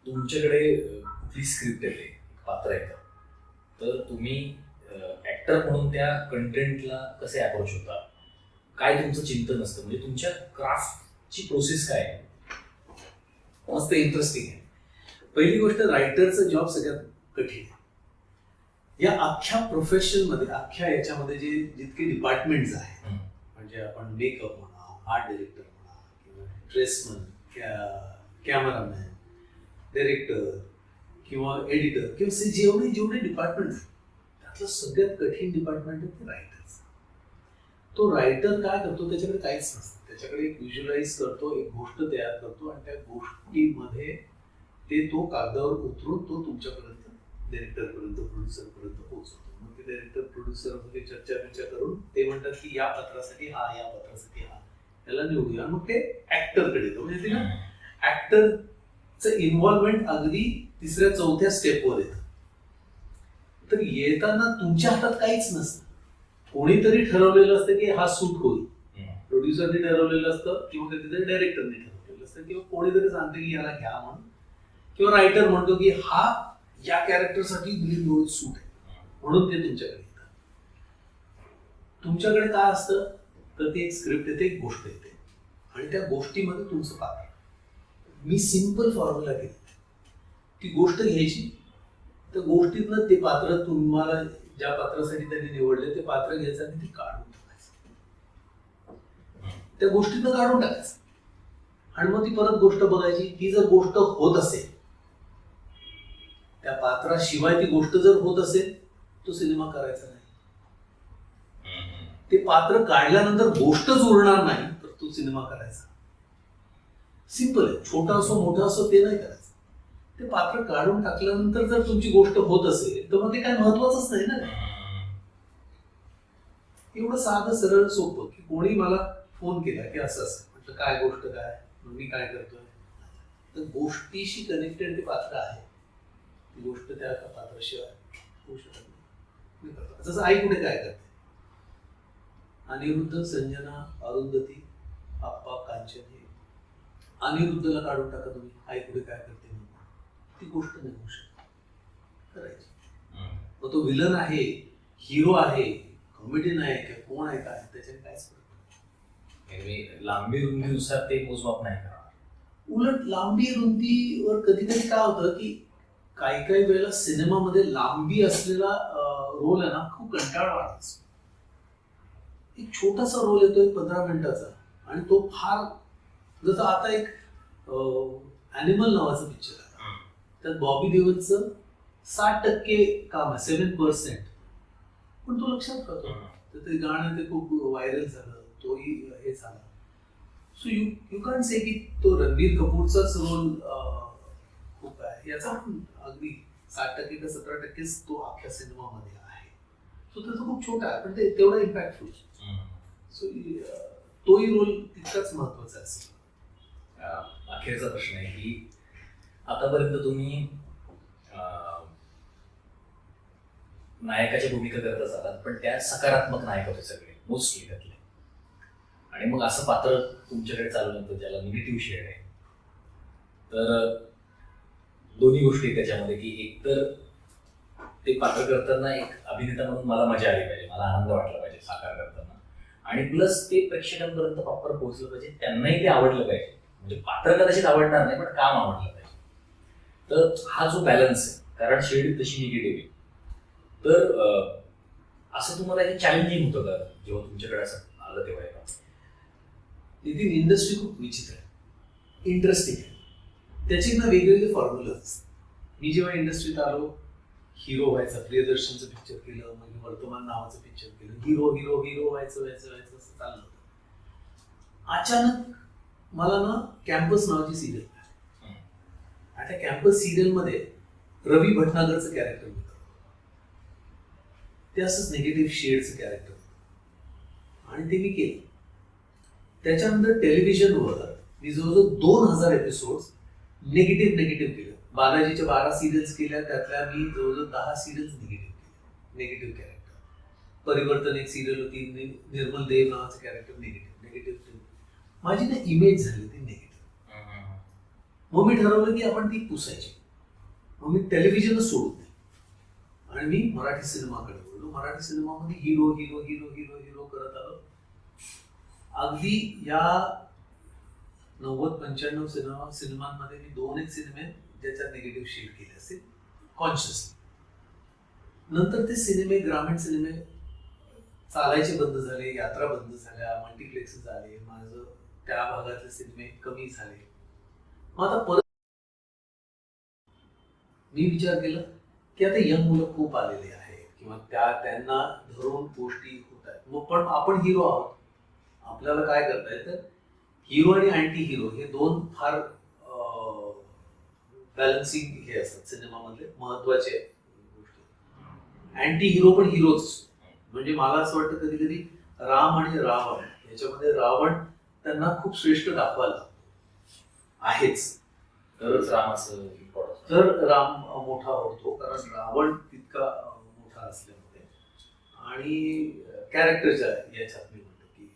B: तुमच्याकडे कुठली स्क्रिप्ट येते, पात्र येतं, तर तुम्ही ऍक्टर म्हणून त्या कंटेंटला कसे अप्रोच होता? काय तुमचं चिंतन असतं? म्हणजे तुमच्या क्राफ्टची प्रोसेस काय आहे?
A: मस्त इंटरेस्टिंग आहे. पहिली गोष्ट, रायटरचा जॉब सगळ्यात कठीण आहे. या अख्ख्या प्रोफेशनमध्ये, अख्ख्या याच्यामध्ये जितके डिपार्टमेंट्स आहेत, म्हणजे आपण मेकअप म्हणा, आर्ट डायरेक्टर म्हणा, किंवा ड्रेसमन, कॅमेरामॅन, डायरेक्टर, किंवा एडिटर किंवा जेवढे जेवढे डिपार्टमेंट त्यातलं सगळ्यात कठीण डिपार्टमेंट आहे ते रायटरचं. तो रायटर काय करतो, त्याच्याकडे काहीच नसतं, त्याच्याकडे एक व्हिज्युअलाइज करतो, एक गोष्ट तयार करतो आणि त्या गोष्टीमध्ये ते तो कागदावर उतरून तो तुमच्यापर्यंत डायरेक्टरपर्यंत प्रोड्युसरपर्यंत पोहोचवतो. मग ते डायरेक्टर प्रोड्युसर चर्चा करून ते म्हणतात की या पत्रासाठी हा, या पत्रासाठी हा, याला निवडूया. मग ते ऍक्टरकडे येतो, म्हणजे तिला ऍक्टरचं इन्व्हॉल्वमेंट अगदी तिसऱ्या चौथ्या स्टेपवर येतं. तर येताना तुमच्या हातात काहीच नसतं, कोणीतरी ठरवलेलं असतं की हा सूट होईल, प्रोड्युसरने ठरवलेलं असतं किंवा कधीतरी डायरेक्टरने ठरवलेलं असतं किंवा कोणीतरी सांगते की याला घ्या म्हणून, किंवा रायटर म्हणतो की हा या कॅरेक्टरसाठी ग्रीन रोल सूट आहे म्हणून ते तुमच्याकडे येतात. तुमच्याकडे काय असतं तर ती एक स्क्रिप्ट येते, एक गोष्ट येते आणि त्या गोष्टीमध्ये तुमचं पात्र. मी सिंपल फॉर्म्युला केली, ती गोष्ट घ्यायची, त्या गोष्टीतनं ते पात्र तुम्हाला ज्या पात्रासाठी त्यांनी निवडले ते पात्र घ्यायचं आणि ते काढून टाकायचं, त्या गोष्टीतनं काढून टाकायचं आणि मग ती परत गोष्ट बघायची. ती जर गोष्ट होत असेल, त्या पात्राशिवाय ती गोष्ट जर होत असेल, तो सिनेमा करायचा नाही. ते पात्र काढल्यानंतर गोष्टच उरणार नाही तर तो सिनेमा करायचा. सिंपल आहे, छोटा असो मोठा असो ते नाही करायचं. ते पात्र काढून टाकल्यानंतर जर तुमची गोष्ट होत असेल तर मग ते काय महत्वाचंच नाही ना. एवढं साधं सरळ सोपं की कोणी मला फोन केला की असं असं, म्हटलं काय गोष्ट काय, मी काय करतोय, तर गोष्टीशी कनेक्टेड ते पात्र आहे, ती गोष्ट त्या पात्राशिवाय होऊ शकत नाही. जसं आई कुठे काय करते, अनिरुद्ध, संजना, अरुंधती, आप्पा, कांचन, हे अनिरुद्धला काढून टाका तुम्ही, आई कुठे काय करते म्हणून, ती गोष्ट नाही होऊ शकत करायची. मग तो विलन आहे, हिरो आहे, कॉमेडियन आहे किंवा कोण आहे, काय त्याच्याने काहीच फरक
B: नाही. लांबी रुंदीनुसार ते मोजमाप नाही करणार.
A: उलट लांबी रुंदीवर कधी कधी काय होतं की काही काही वेळेला सिनेमामध्ये लांबी असलेला रोल आहे ना खूप कंटाळवाणा असतो. एक छोटासा रोल येतोय 15 मिनिटाचा आणि तो फार, जसं आता एक ॲनिमल नावाचा पिक्चर आहे, त्यात बॉबी देओलचं 60% काम आहे, 7%, पण तो लक्षात राहतो. तर ते गाणं ते खूप व्हायरल झालं, तोही हे झाला. सो यू कॅन से की तो रणबीर कपूरचाच रोल खूप आहे, याचा पण अगदी 60% का 17%च तो अख्ख्या सिनेमामध्ये आहे. सो त्याचा खूप छोटा आहे पण ते तेवढा इम्पॅक्टफुल. सो तोही रोल तितकाच महत्वाचा असेल.
B: अखेरचा प्रश्न आहे की आतापर्यंत तुम्ही नायकाच्या भूमिका करतच आलात, पण त्या सकारात्मक नायक होते सगळे मोस्टली त्यातले, आणि मग असं पात्र तुमच्याकडे चालू नव्हतं ज्याला निगेटिव्ह शेड आहे. तर दोन्ही गोष्टी त्याच्यामध्ये की एकतर ते पात्र करताना एक अभिनेता म्हणून मला मजा आली पाहिजे, मला आनंद वाटला पाहिजे साकार करताना, आणि प्लस ते प्रेक्षकांपर्यंत प्रॉपर पोहोचलं पाहिजे, त्यांनाही ते आवडलं पाहिजे. म्हणजे पात्र कदाचित आवडणार नाही पण काम आवडलं पाहिजे. तर हा जो बॅलन्स आहे, कारण शेड तशी निगेटिव्ह आहे, तर असं तुम्हाला हे चॅलेंजिंग होतं का जेव्हा तुमच्याकडे असं आलं तेव्हा?
A: नितीन, इंडस्ट्री खूप विचित्र आहे, इंटरेस्टिंग आहे, त्याची ना वेगवेगळे फॉर्म्युलाज असतात. मी जेव्हा इंडस्ट्रीत आलो, हिरो व्हायचा, प्रियदर्शनचं पिक्चर केलं, मग वर्तमान नावाचं पिक्चर केलं, हिरो हिरो हिरो व्हायचं असं चाललं होतं. अचानक मला ना कॅम्पस नावाची सिरियल, आता कॅम्पस सिरियलमध्ये रवी भटनागरचं कॅरेक्टर होतं, ते असंच निगेटिव्ह शेडचं कॅरेक्टर होतं आणि ते मी केलं. त्याच्यानंतर टेलिव्हिजनवर मी जवळजवळ 2000 एपिसोड्स निगेटिव्ह केलं. बालाजीच्या 12 सिरियल्स केल्या, त्यातल्या मी जवळजवळ 10 सिरियल्स निगेटिव्ह केले, निगेटिव्ह कॅरेक्टर. परिवर्तन एक सिरियल होती, निर्मल देव नावाचं कॅरेक्टर निगेटिव्ह. माझी ना इमेज झाली ती निगेटिव्ह. मग मी ठरवलं की आपण ती पुसायची. मग मी टेलिव्हिजनच सोडून दिलं आणि मी मराठी सिनेमाकडे बोललो. मराठी सिनेमामध्ये hero hero hero hero hero करत आलो. अगदी या 90-95 सिनेमांमध्ये मी 2-1 सिनेमे ज्याच्यात निगेटिव्ह शेड केले असेल कॉन्शियसली. नंतर ते सिनेमे, ग्रामीण सिनेमे चालायचे बंद झाले, यात्रा बंद झाल्या, मल्टिप्लेक्स झाले, माझं त्या भागातले सिनेमे कमी झाले. मग आता परत मी विचार केला की आता यंग मुलं खूप आलेली आहेत किंवा त्यांना धरून गोष्टी होत आहेत, मग पण आपण हिरो आहोत, आपल्याला काय करता येतं, हिरो आणि अँटी हिरो हे दोन फार बॅलन्सिंग हे असतात सिनेमामधले महत्वाचे गोष्टी. अँटी हिरो पण हिरोच, म्हणजे मला असं वाटतं कधी कधी राम आणि रावण याच्यामध्ये रावण त्यांना खूप श्रेष्ठ दाखवायला आहेच,
B: तरच रामाचं इम्पॉर्टन्स.
A: तर राम मोठा होतो, कारण रावण तितका मोठा असल्यामुळे. आणि कॅरेक्टरच्या याच्यात मी म्हणतो की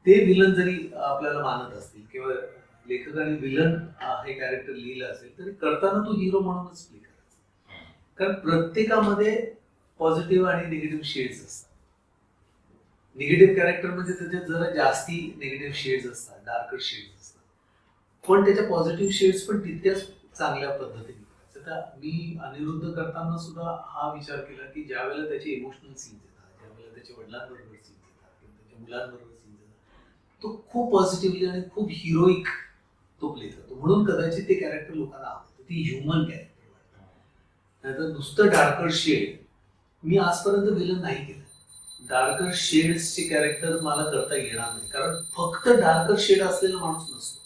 A: ते विलन जरी आपल्याला मानत असतील किंवा लेखकाने विलन हे कॅरेक्टर लिहिलं असेल तरी करताना तो हिरो म्हणूनच प्ले करायचा, कारण प्रत्येकामध्ये पॉझिटिव्ह आणि निगेटिव्ह शेड्स असतात. निगेटिव्ह कॅरेक्टर म्हणजे त्याच्यात जरा जास्ती निगेटिव्ह शेड्स असतात, डार्कर शेड्स असतात, पण त्याच्या पॉझिटिव्ह शेड्स पण तितक्याच चांगल्या पद्धतीने करायचं. तर मी अनिरुद्ध करताना सुद्धा हा विचार केला की ज्या वेळेला त्याचे इमोशनल सीन्स येतात, ज्या वेळेला त्याच्या वडिलांबरोबर सीन्स येतात किंवा त्याच्या मुलांबरोबर सीन्स येतात, तो खूप पॉझिटिव्हली आणि खूप हिरोईक तो प्ले करतो, म्हणून कदाचित ते कॅरेक्टर लोकांना आवडतं, ती ह्युमन कॅरेक्टर वाटतं. नाहीतर नुसतं डार्कर शेड मी आजपर्यंत विलन नाही केलं. डार्कर शेड्सचे कॅरेक्टर मला करता येणार नाही, कारण फक्त डार्कर शेड असलेला माणूस नसतो,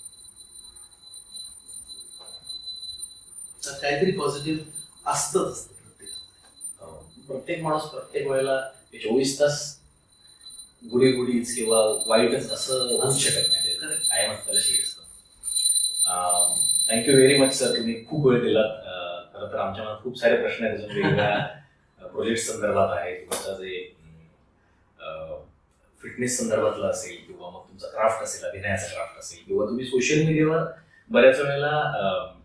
A: तर काहीतरी पॉझिटिव्ह असतंच असतं प्रत्येकामध्ये.
B: प्रत्येक माणूस प्रत्येक वेळेला 24 तास गुढीच किंवा वाईटच असं होऊ शकत नाही, काय म्हणतात त्याला shades. Thank you very much sir, तुम्ही खूप वेळ दिलात. खरं तर आमच्या मनात खूप सारे प्रश्न आहेत अजून वेगवेगळ्या प्रोजेक्ट संदर्भात आहेत, तुमचा जे फिटनेस संदर्भातला असेल किंवा मग तुमचा क्राफ्ट असेल, अभिनयाचा क्राफ्ट असेल, किंवा तुम्ही सोशल मीडियावर बऱ्याच वेळेला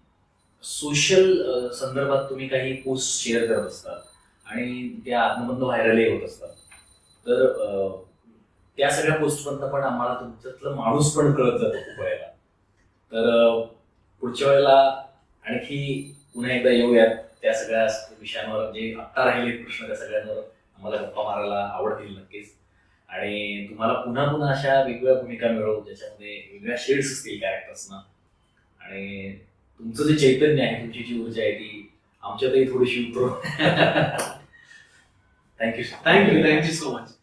B: सोशल संदर्भात तुम्ही काही पोस्ट शेअर करत असतात आणि त्या आत्मबंध व्हायरलही होत असतात. तर त्या सगळ्या पोस्टमधनं पण आम्हाला तुमच्यातलं माणूस पण कळत जातो खूप वेळेला. तर पुढच्या वेळेला आणखी पुन्हा एकदा येऊयात त्या सगळ्या विषयांवर, जे आत्ता राहिले प्रश्न त्या सगळ्यांवर आम्हाला गप्पा मारायला आवडतील नक्कीच. आणि तुम्हाला पुन्हा पुन्हा अशा वेगवेगळ्या भूमिका मिळवू ज्याच्यामध्ये वेगवेगळ्या शेड्स असतील कॅरेक्टर्सना, आणि तुमचं जे चैतन्य आहे, तुमची जी ऊर्जा आहे ती आमच्यातही थोडीशी उतरव. Thank you
A: thank you so much.